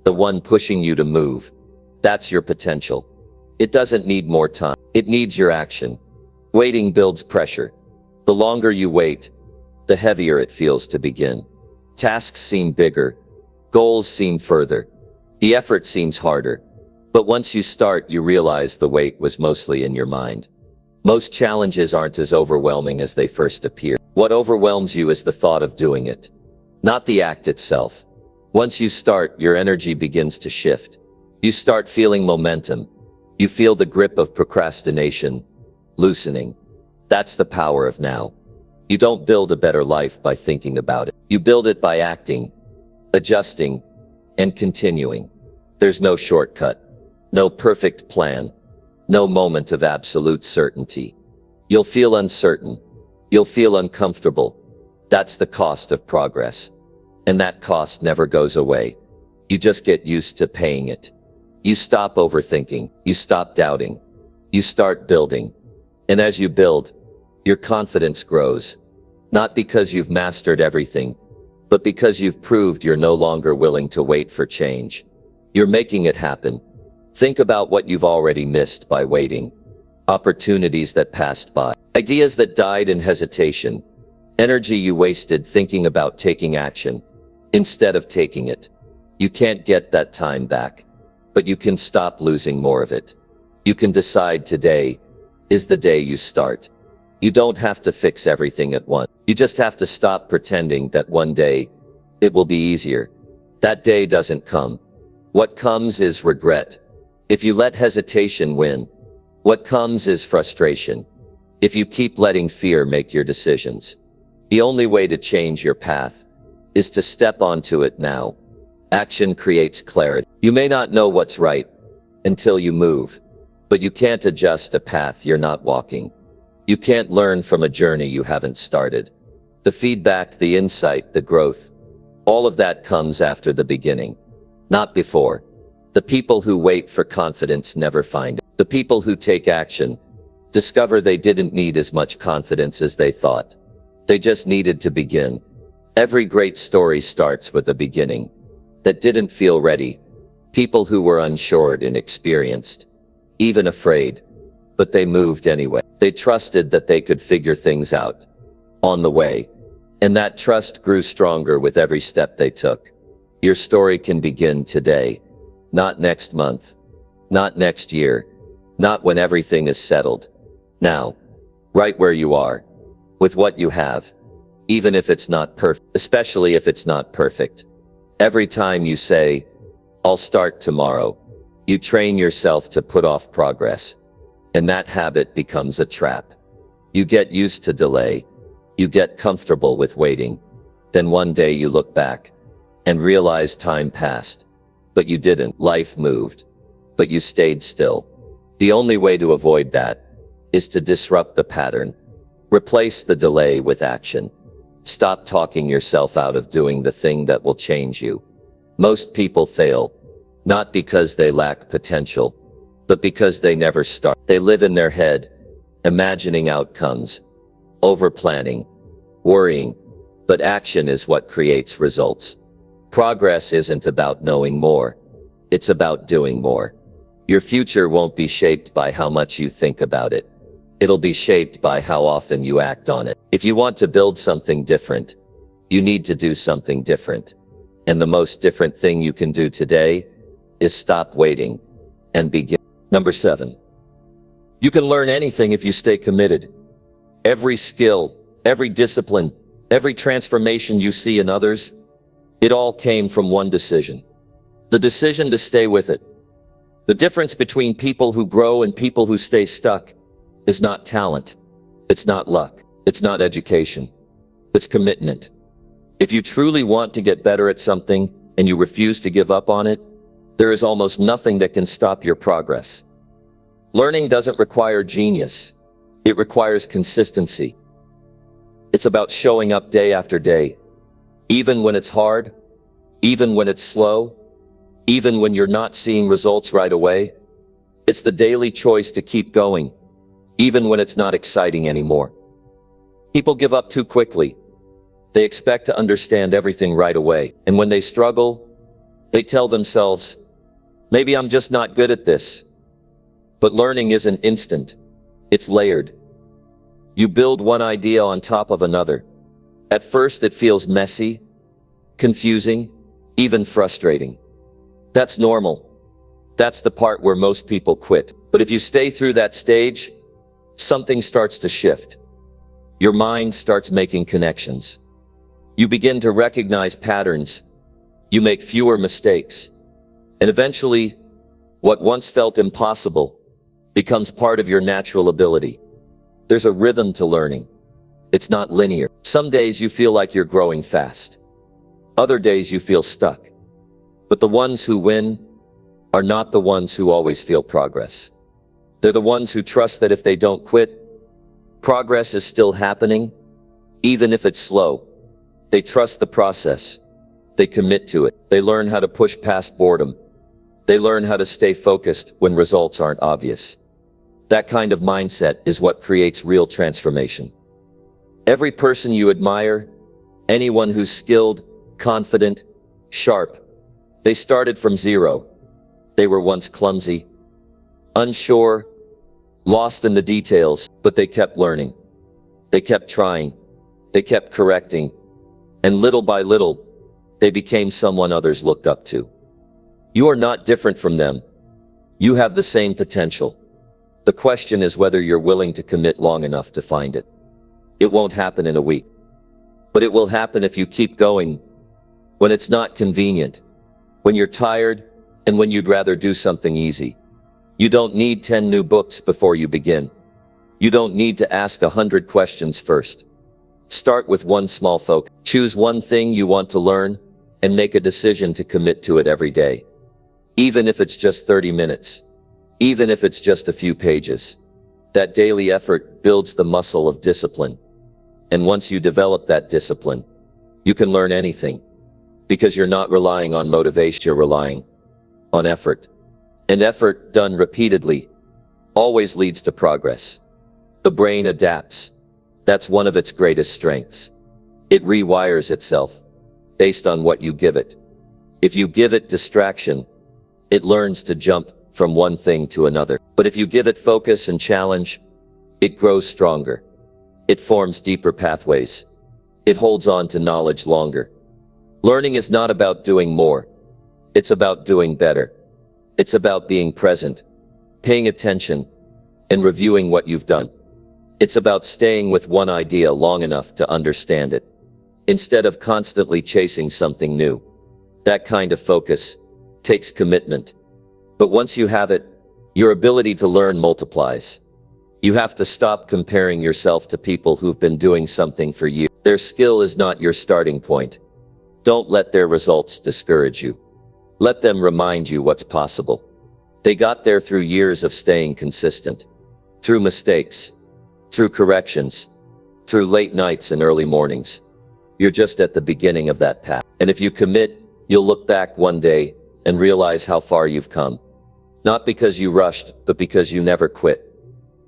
the one pushing you to move, that's your potential. It doesn't need more time. It needs your action. Waiting builds pressure. The longer you wait, the heavier it feels to begin. Tasks seem bigger. Goals seem further. The effort seems harder. But once you start, you realize the weight was mostly in your mind. Most challenges aren't as overwhelming as they first appear. What overwhelms you is the thought of doing it, not the act itself. Once you start, your energy begins to shift. You start feeling momentum. You feel the grip of procrastination loosening. That's the power of now. You don't build a better life by thinking about it. You build it by acting, adjusting, and continuing. There's no shortcut, no perfect plan, no moment of absolute certainty. You'll feel uncertain. You'll feel uncomfortable. That's the cost of progress. And that cost never goes away. You just get used to paying it. You stop overthinking. You stop doubting. You start building. And as you build, your confidence grows. Not because you've mastered everything, but because you've proved you're no longer willing to wait for change. You're making it happen. Think about what you've already missed by waiting. Opportunities that passed by. Ideas that died in hesitation. Energy you wasted thinking about taking action instead of taking it. You can't get that time back, but you can stop losing more of it. You can decide today is the day you start. You don't have to fix everything at once. You just have to stop pretending that one day it will be easier. That day doesn't come. What comes is regret. If you let hesitation win, what comes is frustration. If you keep letting fear make your decisions, the only way to change your path is to step onto it now. Action creates clarity. You may not know what's right until you move, but you can't adjust a path you're not walking. You can't learn from a journey you haven't started. The feedback, the insight, the growth, all of that comes after the beginning, not before. The people who wait for confidence never find it. The people who take action discover they didn't need as much confidence as they thought. They just needed to begin. Every great story starts with a beginning that didn't feel ready. People who were unsure, inexperienced, even afraid, but they moved anyway. They trusted that they could figure things out on the way, and that trust grew stronger with every step they took. Your story can begin today, not next month, not next year, not when everything is settled. Now, right where you are, with what you have, even if it's not perfect, especially if it's not perfect. Every time you say, I'll start tomorrow, you train yourself to put off progress. And that habit becomes a trap. You get used to delay. You get comfortable with waiting. Then one day you look back and realize time passed. But you didn't. Life moved. But you stayed still. The only way to avoid that is to disrupt the pattern. Replace the delay with action. Stop talking yourself out of doing the thing that will change you. Most people fail not because they lack potential, but because they never start. They live in their head, imagining outcomes, over-planning, worrying, but action is what creates results. Progress isn't about knowing more. It's about doing more. Your future won't be shaped by how much you think about it. It'll be shaped by how often you act on it. If you want to build something different, you need to do something different. And the most different thing you can do today is stop waiting and begin. Number 7. You can learn anything if you stay committed. Every skill, every discipline, every transformation you see in others, it all came from one decision. The decision to stay with it. The difference between people who grow and people who stay stuck is not talent. It's not luck. It's not education. It's commitment. If you truly want to get better at something and you refuse to give up on it, there is almost nothing that can stop your progress. Learning doesn't require genius. It requires consistency. It's about showing up day after day, even when it's hard, even when it's slow, even when you're not seeing results right away. It's the daily choice to keep going, even when it's not exciting anymore. People give up too quickly. They expect to understand everything right away. And when they struggle, they tell themselves, maybe I'm just not good at this. But learning isn't instant. It's layered. You build one idea on top of another. At first it feels messy, confusing, even frustrating. That's normal. That's the part where most people quit. But if you stay through that stage, something starts to shift. Your mind starts making connections. You begin to recognize patterns. You make fewer mistakes. And eventually, what once felt impossible becomes part of your natural ability. There's a rhythm to learning. It's not linear. Some days you feel like you're growing fast. Other days you feel stuck. But the ones who win are not the ones who always feel progress. They're the ones who trust that if they don't quit, progress is still happening, even if it's slow. They trust the process. They commit to it. They learn how to push past boredom. They learn how to stay focused when results aren't obvious. That kind of mindset is what creates real transformation. Every person you admire, anyone who's skilled, confident, sharp, they started from zero. They were once clumsy, unsure, lost in the details, but they kept learning. They kept trying. They kept correcting. And little by little, they became someone others looked up to. You are not different from them. You have the same potential. The question is whether you're willing to commit long enough to find it. It won't happen in a week. But it will happen if you keep going, when it's not convenient, when you're tired, and when you'd rather do something easy. You don't need 10 new books before you begin. You don't need to ask 100 questions first. Start with one small focus. Choose one thing you want to learn and make a decision to commit to it every day. Even if it's just 30 minutes. Even if it's just a few pages. That daily effort builds the muscle of discipline. And once you develop that discipline, you can learn anything. Because you're not relying on motivation, you're relying on effort. And effort done repeatedly always leads to progress. The brain adapts. That's one of its greatest strengths. It rewires itself based on what you give it. If you give it distraction, it learns to jump from one thing to another. But if you give it focus and challenge, it grows stronger. It forms deeper pathways. It holds on to knowledge longer. Learning is not about doing more. It's about doing better. It's about being present, paying attention, and reviewing what you've done. It's about staying with one idea long enough to understand it, instead of constantly chasing something new. That kind of focus takes commitment. But once you have it, your ability to learn multiplies. You have to stop comparing yourself to people who've been doing something for years. Their skill is not your starting point. Don't let their results discourage you. Let them remind you what's possible. They got there through years of staying consistent, through mistakes, through corrections, through late nights and early mornings. You're just at the beginning of that path. And if you commit, you'll look back one day and realize how far you've come. Not because you rushed, but because you never quit.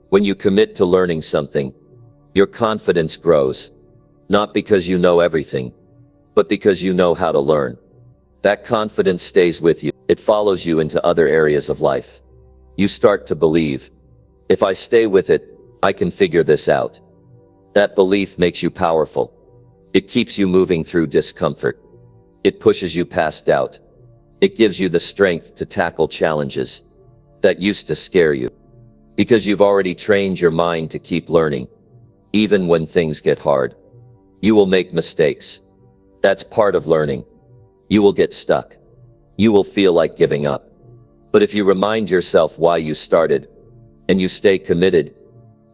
When you commit to learning something, your confidence grows. Not because you know everything, but because you know how to learn. That confidence stays with you. It follows you into other areas of life. You start to believe, if I stay with it, I can figure this out. That belief makes you powerful. It keeps you moving through discomfort. It pushes you past doubt. It gives you the strength to tackle challenges that used to scare you. Because you've already trained your mind to keep learning. Even when things get hard, you will make mistakes. That's part of learning. You will get stuck. You will feel like giving up. But if you remind yourself why you started, and you stay committed,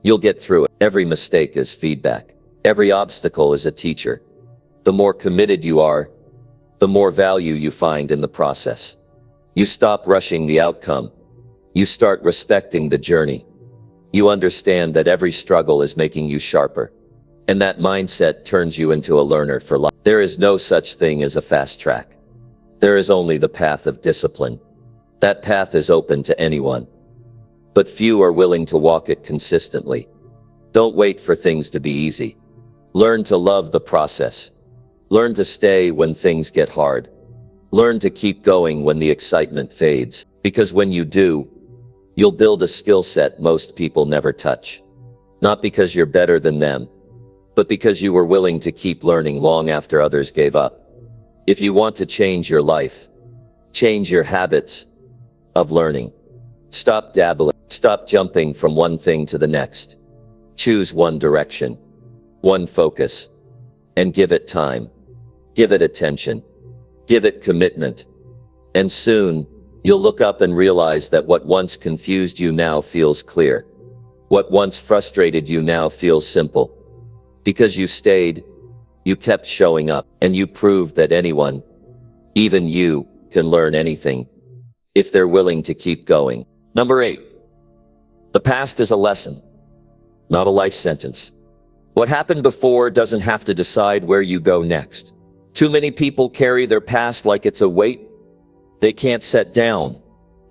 you'll get through it. Every mistake is feedback. Every obstacle is a teacher. The more committed you are, the more value you find in the process. You stop rushing the outcome. You start respecting the journey. You understand that every struggle is making you sharper. And that mindset turns you into a learner for life. There is no such thing as a fast track. There is only the path of discipline. That path is open to anyone. But few are willing to walk it consistently. Don't wait for things to be easy. Learn to love the process. Learn to stay when things get hard. Learn to keep going when the excitement fades. Because when you do, you'll build a skill set most people never touch. Not because you're better than them, but because you were willing to keep learning long after others gave up. If you want to change your life, change your habits of learning. Stop dabbling. Stop jumping from one thing to the next. Choose one direction, one focus, and give it time. Give it attention. Give it commitment. And soon, you'll look up and realize that what once confused you now feels clear. What once frustrated you now feels simple. Because you stayed, you kept showing up, and you proved that anyone, even you, can learn anything, if they're willing to keep going. Number 8. The past is a lesson, not a life sentence. What happened before doesn't have to decide where you go next. Too many people carry their past like it's a weight they can't set down.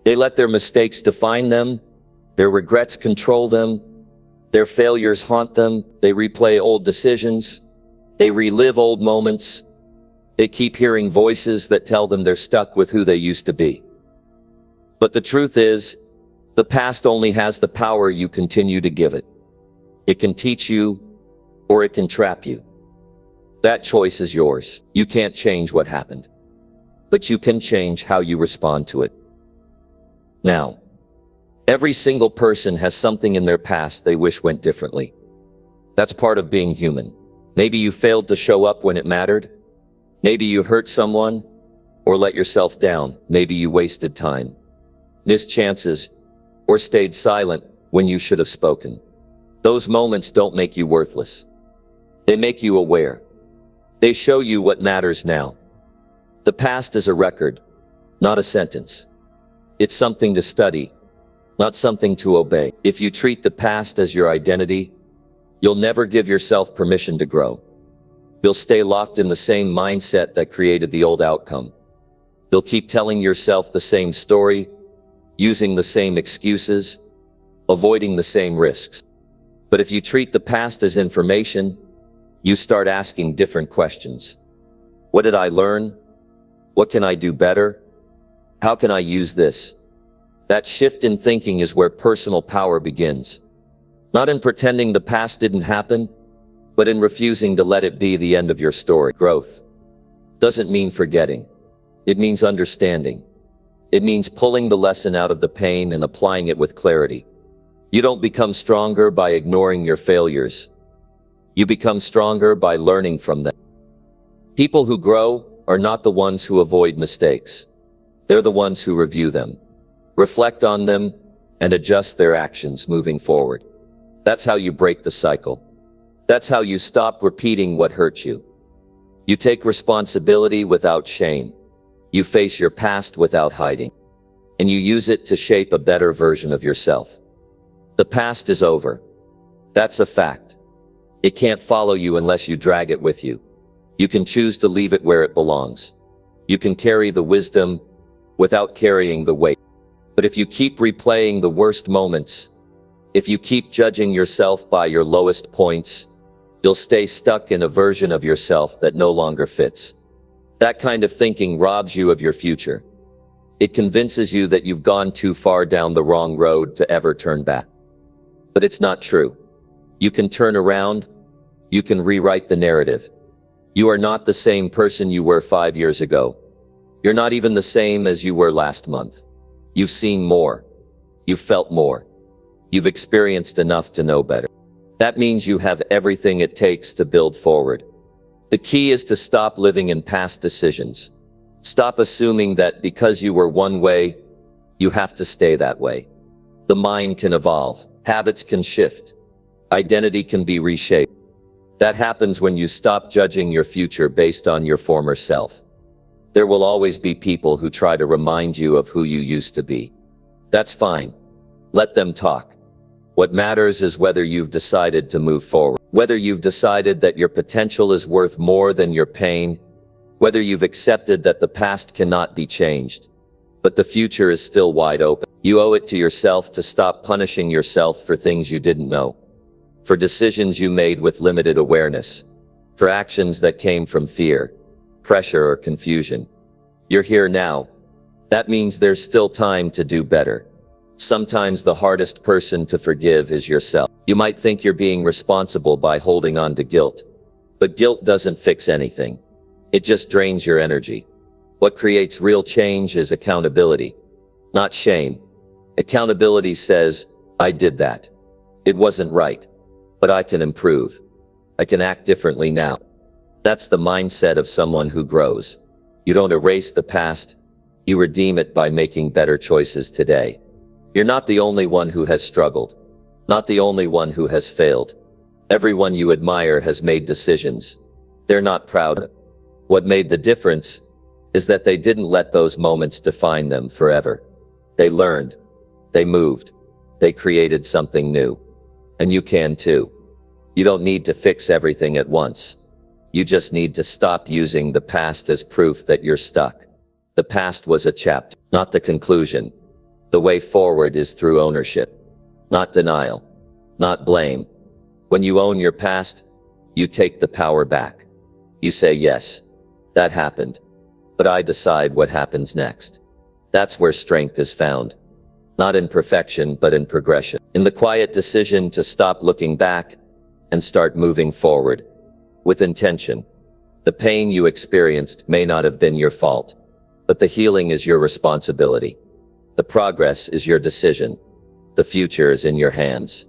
They let their mistakes define them, their regrets control them, their failures haunt them, they replay old decisions, they relive old moments, they keep hearing voices that tell them they're stuck with who they used to be. But the truth is, the past only has the power you continue to give it. It can teach you, or it can trap you. That choice is yours. You can't change what happened, but you can change how you respond to it. Now, every single person has something in their past they wish went differently. That's part of being human. Maybe you failed to show up when it mattered. Maybe you hurt someone, or let yourself down. Maybe you wasted time, missed chances, or stayed silent when you should have spoken. Those moments don't make you worthless. They make you aware. They show you what matters now. The past is a record, not a sentence. It's something to study, not something to obey. If you treat the past as your identity, you'll never give yourself permission to grow. You'll stay locked in the same mindset that created the old outcome. You'll keep telling yourself the same story, using the same excuses, avoiding the same risks. But if you treat the past as information, you start asking different questions. What did I learn? What can I do better? How can I use this? That shift in thinking is where personal power begins. Not in pretending the past didn't happen, but in refusing to let it be the end of your story. Growth doesn't mean forgetting. It means understanding. It means pulling the lesson out of the pain and applying it with clarity. You don't become stronger by ignoring your failures. You become stronger by learning from them. People who grow are not the ones who avoid mistakes. They're the ones who review them, reflect on them, and adjust their actions moving forward. That's how you break the cycle. That's how you stop repeating what hurt you. You take responsibility without shame. You face your past without hiding. And you use it to shape a better version of yourself. The past is over. That's a fact. It can't follow you unless you drag it with you. You can choose to leave it where it belongs. You can carry the wisdom without carrying the weight. But if you keep replaying the worst moments, if you keep judging yourself by your lowest points, you'll stay stuck in a version of yourself that no longer fits. That kind of thinking robs you of your future. It convinces you that you've gone too far down the wrong road to ever turn back. But it's not true. You can turn around. You can rewrite the narrative. You are not the same person you were 5 years ago. You're not even the same as you were last month. You've seen more. You've felt more. You've experienced enough to know better. That means you have everything it takes to build forward. The key is to stop living in past decisions. Stop assuming that because you were one way, you have to stay that way. The mind can evolve. Habits can shift. Identity can be reshaped. That happens when you stop judging your future based on your former self. There will always be people who try to remind you of who you used to be. That's fine. Let them talk. What matters is whether you've decided to move forward, whether you've decided that your potential is worth more than your pain, whether you've accepted that the past cannot be changed, but the future is still wide open. You owe it to yourself to stop punishing yourself for things you didn't know, for decisions you made with limited awareness, for actions that came from fear, pressure, or confusion. You're here now. That means there's still time to do better. Sometimes the hardest person to forgive is yourself. You might think you're being responsible by holding on to guilt, but guilt doesn't fix anything. It just drains your energy. What creates real change is accountability, not shame. Accountability says, I did that. It wasn't right, but I can improve. I can act differently now. That's the mindset of someone who grows. You don't erase the past, you redeem it by making better choices today. You're not the only one who has struggled, not the only one who has failed. Everyone you admire has made decisions. They're not proud. What made the difference is that they didn't let those moments define them forever. They learned, they moved, they created something new. And you can too. You don't need to fix everything at once. You just need to stop using the past as proof that you're stuck. The past was a chapter, not the conclusion. The way forward is through ownership, not denial, not blame. When you own your past, you take the power back. You say, yes, that happened, but I decide what happens next. That's where strength is found. Not in perfection, but in progression. In the quiet decision to stop looking back and start moving forward. With intention. The pain you experienced may not have been your fault, but the healing is your responsibility. The progress is your decision. The future is in your hands.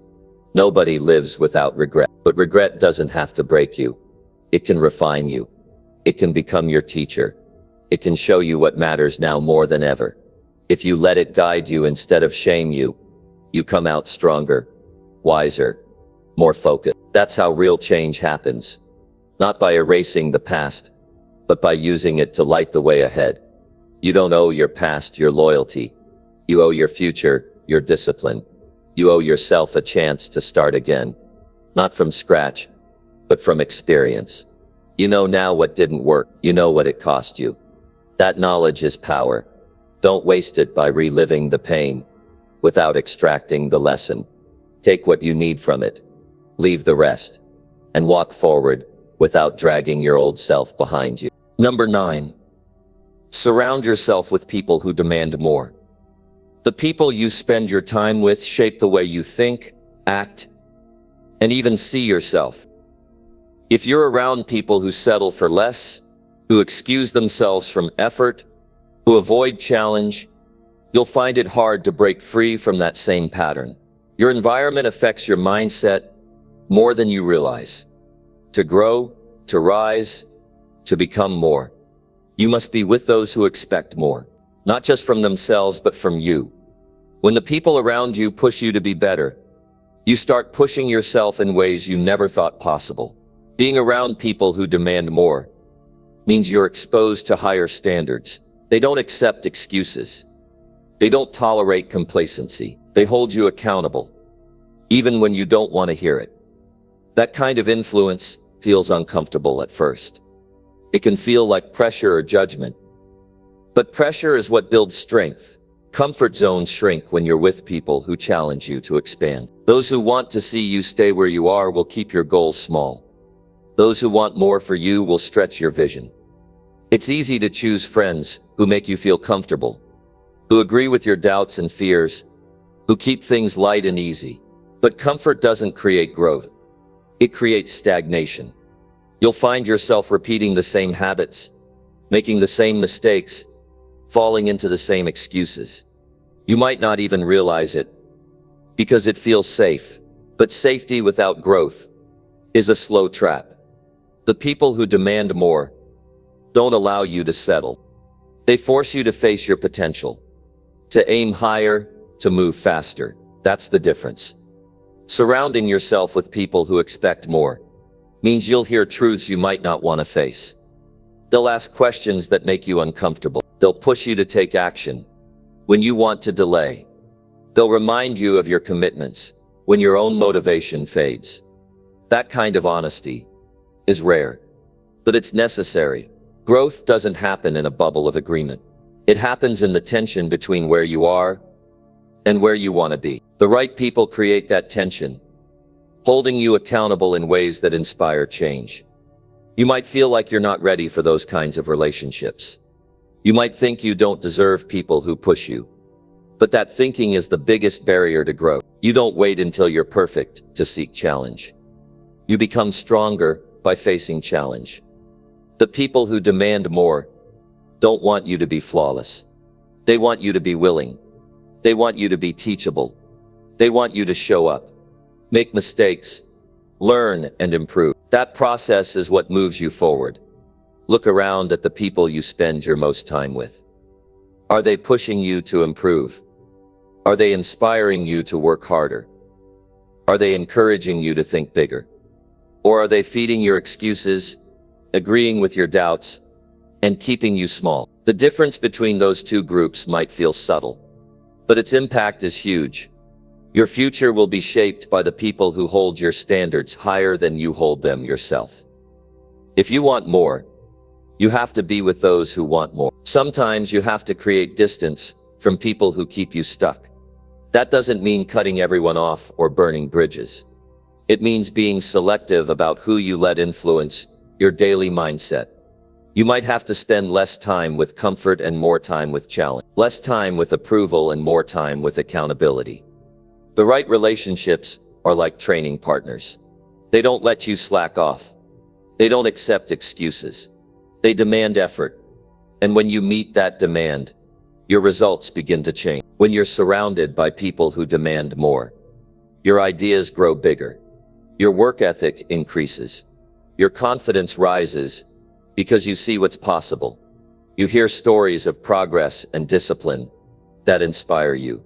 Nobody lives without regret, but regret doesn't have to break you. It can refine you. It can become your teacher. It can show you what matters now more than ever. If you let it guide you instead of shame you, you come out stronger, wiser, more focused. That's how real change happens. Not by erasing the past, but by using it to light the way ahead. You don't owe your past your loyalty. You owe your future your discipline. You owe yourself a chance to start again. Not from scratch, but from experience. You know now what didn't work. You know what it cost you. That knowledge is power. Don't waste it by reliving the pain without extracting the lesson. Take what you need from it. Leave the rest. And walk forward without dragging your old self behind you. Number 9. Surround yourself with people who demand more. The people you spend your time with shape the way you think, act, and even see yourself. If you're around people who settle for less, who excuse themselves from effort, who avoid challenge, you'll find it hard to break free from that same pattern. Your environment affects your mindset more than you realize. To grow, to rise, to become more, you must be with those who expect more. Not just from themselves, but from you. When the people around you push you to be better, you start pushing yourself in ways you never thought possible. Being around people who demand more means you're exposed to higher standards. They don't accept excuses. They don't tolerate complacency. They hold you accountable, even when you don't want to hear it. That kind of influence feels uncomfortable at first. It can feel like pressure or judgment. But pressure is what builds strength. Comfort zones shrink when you're with people who challenge you to expand. Those who want to see you stay where you are will keep your goals small. Those who want more for you will stretch your vision. It's easy to choose friends who make you feel comfortable, who agree with your doubts and fears, who keep things light and easy. But comfort doesn't create growth. It creates stagnation. You'll find yourself repeating the same habits, making the same mistakes, falling into the same excuses. You might not even realize it because it feels safe. But safety without growth is a slow trap. The people who demand more don't allow you to settle. They force you to face your potential, to aim higher, to move faster. That's the difference. Surrounding yourself with people who expect more means you'll hear truths you might not want to face. They'll ask questions that make you uncomfortable. They'll push you to take action when you want to delay. They'll remind you of your commitments when your own motivation fades. That kind of honesty is rare, but it's necessary. Growth doesn't happen in a bubble of agreement. It happens in the tension between where you are and where you want to be. The right people create that tension, holding you accountable in ways that inspire change. You might feel like you're not ready for those kinds of relationships. You might think you don't deserve people who push you. But that thinking is the biggest barrier to growth. You don't wait until you're perfect to seek challenge. You become stronger by facing challenge. The people who demand more don't want you to be flawless. They want you to be willing. They want you to be teachable. They want you to show up, make mistakes, learn and improve. That process is what moves you forward. Look around at the people you spend your most time with. Are they pushing you to improve? Are they inspiring you to work harder? Are they encouraging you to think bigger? Or are they feeding your excuses, agreeing with your doubts, and keeping you small? The difference between those two groups might feel subtle, but its impact is huge. Your future will be shaped by the people who hold your standards higher than you hold them yourself. If you want more, you have to be with those who want more. Sometimes you have to create distance from people who keep you stuck. That doesn't mean cutting everyone off or burning bridges. It means being selective about who you let influence your daily mindset. You might have to spend less time with comfort and more time with challenge, less time with approval and more time with accountability. The right relationships are like training partners. They don't let you slack off. They don't accept excuses. They demand effort. And when you meet that demand, your results begin to change. When you're surrounded by people who demand more, your ideas grow bigger. Your work ethic increases. Your confidence rises because you see what's possible. You hear stories of progress and discipline that inspire you.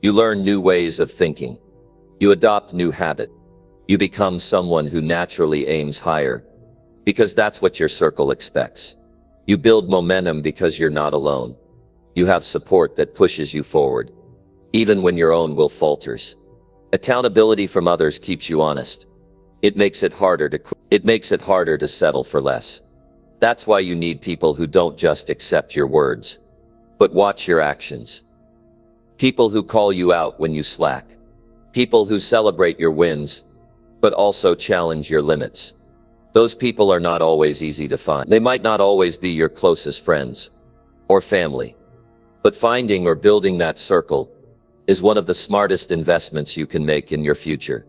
You learn new ways of thinking. You adopt new habits. You become someone who naturally aims higher because that's what your circle expects. You build momentum because you're not alone. You have support that pushes you forward, even when your own will falters. Accountability from others keeps you honest. It makes it harder to settle for less. That's why you need people who don't just accept your words, but watch your actions. People who call you out when you slack. People who celebrate your wins, but also challenge your limits. Those people are not always easy to find. They might not always be your closest friends or family, but finding or building that circle is one of the smartest investments you can make in your future.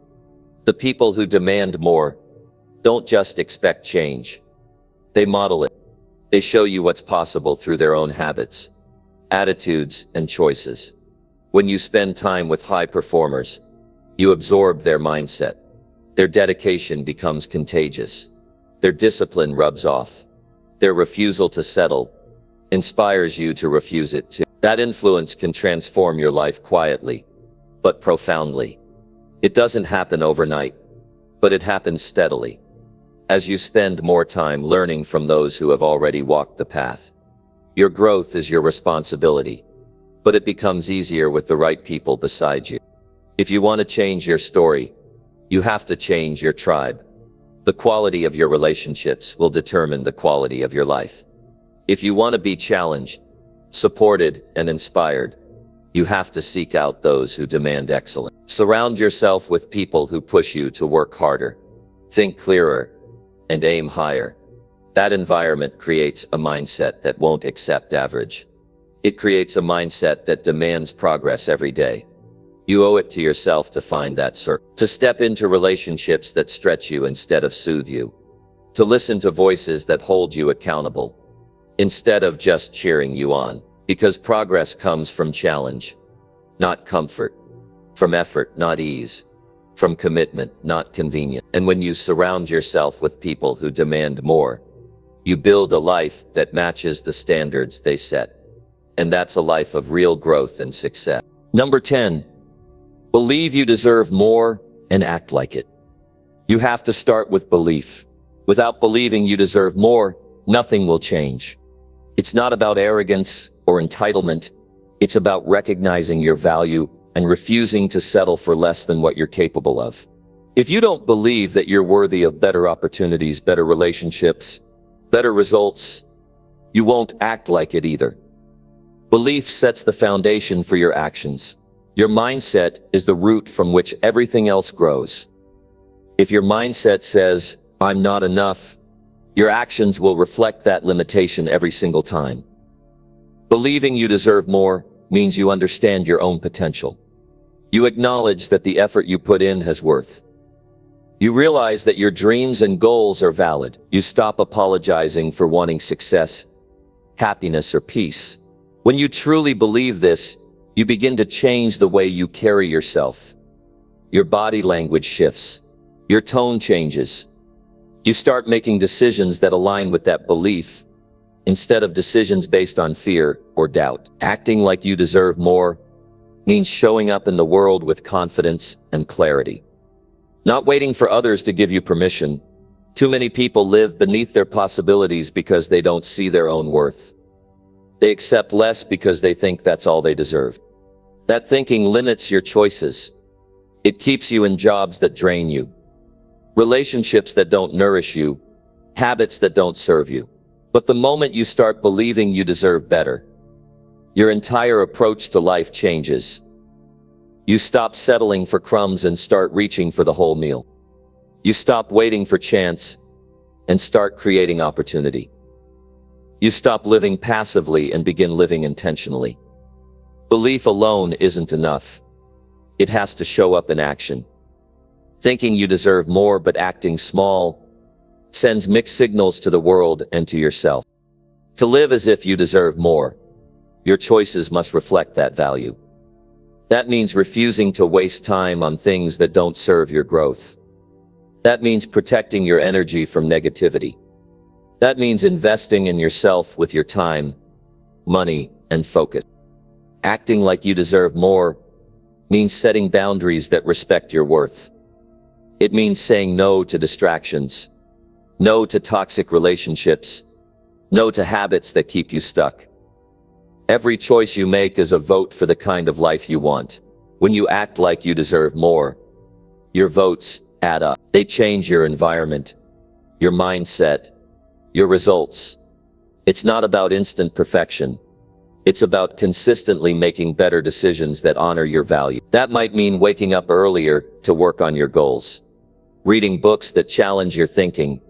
The people who demand more don't just expect change. They model it. They show you what's possible through their own habits, attitudes, and choices. When you spend time with high performers, you absorb their mindset. Their dedication becomes contagious. Their discipline rubs off. Their refusal to settle inspires you to refuse it too. That influence can transform your life quietly, but profoundly. It doesn't happen overnight, but it happens steadily. As you spend more time learning from those who have already walked the path, your growth is your responsibility, but it becomes easier with the right people beside you. If you want to change your story, you have to change your tribe. The quality of your relationships will determine the quality of your life. If you want to be challenged, supported, and inspired, you have to seek out those who demand excellence. Surround yourself with people who push you to work harder, think clearer, and aim higher. That environment creates a mindset that won't accept average. It creates a mindset that demands progress every day. You owe it to yourself to find that circle, to step into relationships that stretch you instead of soothe you, to listen to voices that hold you accountable, instead of just cheering you on. Because progress comes from challenge, not comfort, from effort, not ease, from commitment, not convenience. And when you surround yourself with people who demand more, you build a life that matches the standards they set. And that's a life of real growth and success. Number 10, believe you deserve more and act like it. You have to start with belief. Without believing you deserve more, nothing will change. It's not about arrogance or entitlement. It's about recognizing your value and refusing to settle for less than what you're capable of. If you don't believe that you're worthy of better opportunities, better relationships, better results, you won't act like it either. Belief sets the foundation for your actions. Your mindset is the root from which everything else grows. If your mindset says, "I'm not enough," your actions will reflect that limitation every single time. Believing you deserve more means you understand your own potential. You acknowledge that the effort you put in has worth. You realize that your dreams and goals are valid. You stop apologizing for wanting success, happiness, or peace. When you truly believe this, you begin to change the way you carry yourself. Your body language shifts. Your tone changes. You start making decisions that align with that belief, instead of decisions based on fear or doubt. Acting like you deserve more means showing up in the world with confidence and clarity. Not waiting for others to give you permission. Too many people live beneath their possibilities because they don't see their own worth. They accept less because they think that's all they deserve. That thinking limits your choices. It keeps you in jobs that drain you, relationships that don't nourish you, habits that don't serve you. But the moment you start believing you deserve better, your entire approach to life changes. You stop settling for crumbs and start reaching for the whole meal. You stop waiting for chance and start creating opportunity. You stop living passively and begin living intentionally. Belief alone isn't enough. It has to show up in action. Thinking you deserve more but acting small sends mixed signals to the world and to yourself. To live as if you deserve more, your choices must reflect that value. That means refusing to waste time on things that don't serve your growth. That means protecting your energy from negativity. That means investing in yourself with your time, money, and focus. Acting like you deserve more means setting boundaries that respect your worth. It means saying no to distractions, no to toxic relationships, no to habits that keep you stuck. Every choice you make is a vote for the kind of life you want. When you act like you deserve more, your votes add up. They change your environment, your mindset, your results. It's not about instant perfection. It's about consistently making better decisions that honor your value. That might mean waking up earlier to work on your goals, reading books that challenge your thinking,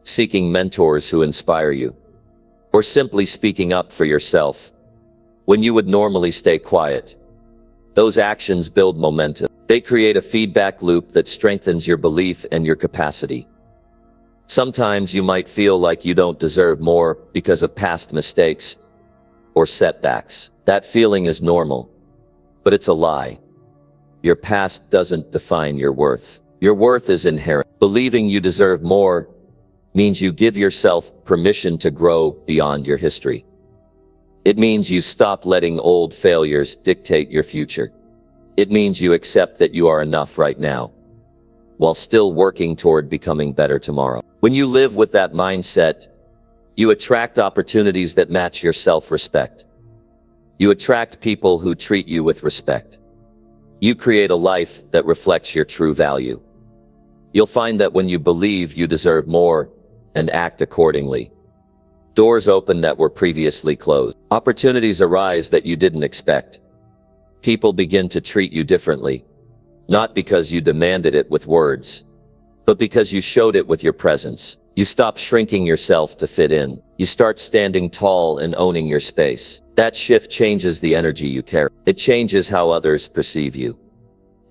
seeking mentors who inspire you, or simply speaking up for yourself when you would normally stay quiet. Those actions build momentum. They create a feedback loop that strengthens your belief and your capacity. Sometimes you might feel like you don't deserve more because of past mistakes or setbacks. That feeling is normal, but it's a lie. Your past doesn't define your worth. Your worth is inherent. Believing you deserve more means you give yourself permission to grow beyond your history. It means you stop letting old failures dictate your future. It means you accept that you are enough right now, while still working toward becoming better tomorrow. When you live with that mindset, you attract opportunities that match your self-respect. You attract people who treat you with respect. You create a life that reflects your true value. You'll find that when you believe you deserve more and act accordingly, Doors open that were previously closed. Opportunities arise that you didn't expect. People begin to treat you differently, not because you demanded it with words, but because you showed it with your presence. You stop shrinking yourself to fit in. You start standing tall and owning your space. That shift changes the energy you carry. It changes how others perceive you.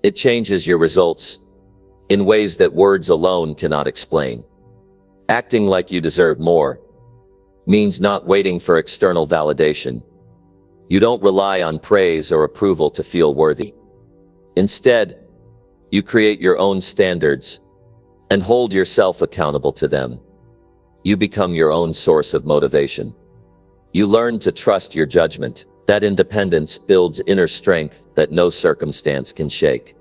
It changes your results in ways that words alone cannot explain. Acting like you deserve more means not waiting for external validation. You don't rely on praise or approval to feel worthy. Instead, you create your own standards and hold yourself accountable to them. You become your own source of motivation. You learn to trust your judgment. That independence builds inner strength that no circumstance can shake.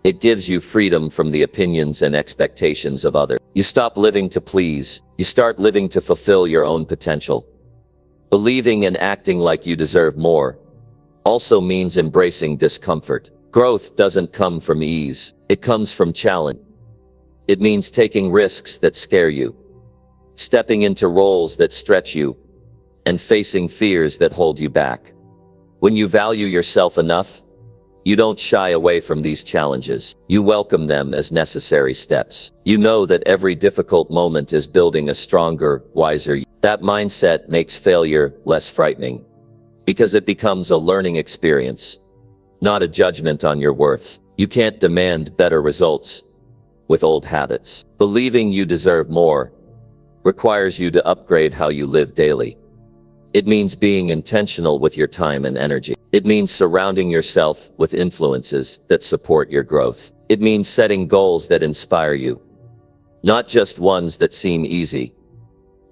It gives you freedom from the opinions and expectations of others. You stop living to please. You start living to fulfill your own potential. Believing and acting like you deserve more also means embracing discomfort. Growth doesn't come from ease. It comes from challenge. It means taking risks that scare you, stepping into roles that stretch you, and facing fears that hold you back. When you value yourself enough, you don't shy away from these challenges. You welcome them as necessary steps. You know that every difficult moment is building a stronger, wiser you. That mindset makes failure less frightening, because it becomes a learning experience, not a judgment on your worth. You can't demand better results with old habits. Believing you deserve more requires you to upgrade how you live daily. It means being intentional with your time and energy. It means surrounding yourself with influences that support your growth. It means setting goals that inspire you, not just ones that seem easy.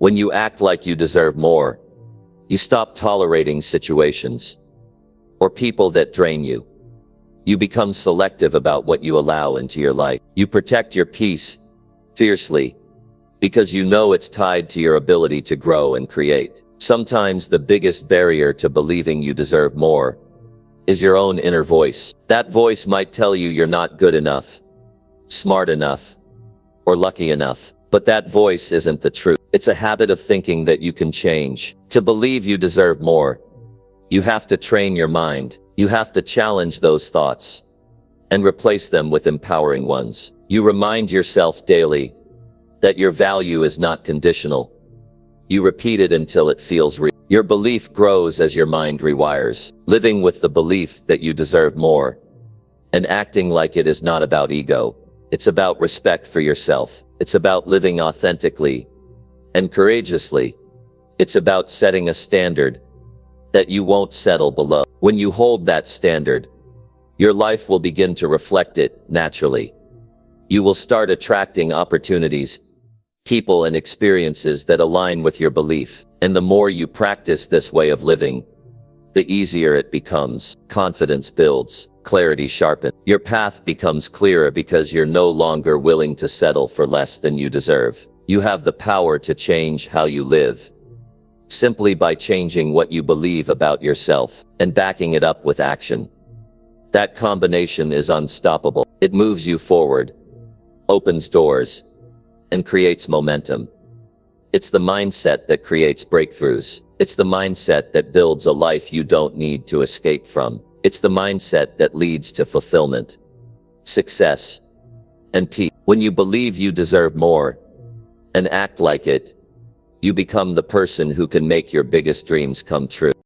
When you act like you deserve more, you stop tolerating situations or people that drain you. You become selective about what you allow into your life. You protect your peace fiercely because you know it's tied to your ability to grow and create. Sometimes the biggest barrier to believing you deserve more is your own inner voice. That voice might tell you you're not good enough, smart enough, or lucky enough. But that voice isn't the truth. It's a habit of thinking that you can change. To believe you deserve more, you have to train your mind. You have to challenge those thoughts and replace them with empowering ones. You remind yourself daily that your value is not conditional. You repeat it until it feels real. Your belief grows as your mind rewires. Living with the belief that you deserve more and acting like it is not about ego. It's about respect for yourself. It's about living authentically and courageously. It's about setting a standard that you won't settle below. When you hold that standard, your life will begin to reflect it naturally. You will start attracting opportunities, people, and experiences that align with your belief. And the more you practice this way of living, the easier it becomes. Confidence builds, clarity sharpens. Your path becomes clearer because you're no longer willing to settle for less than you deserve. You have the power to change how you live, simply by changing what you believe about yourself and backing it up with action. That combination is unstoppable. It moves you forward, opens doors, and creates momentum. It's the mindset that creates breakthroughs. It's the mindset that builds a life you don't need to escape from. It's the mindset that leads to fulfillment, success, and peace. When you believe you deserve more and act like it, you become the person who can make your biggest dreams come true.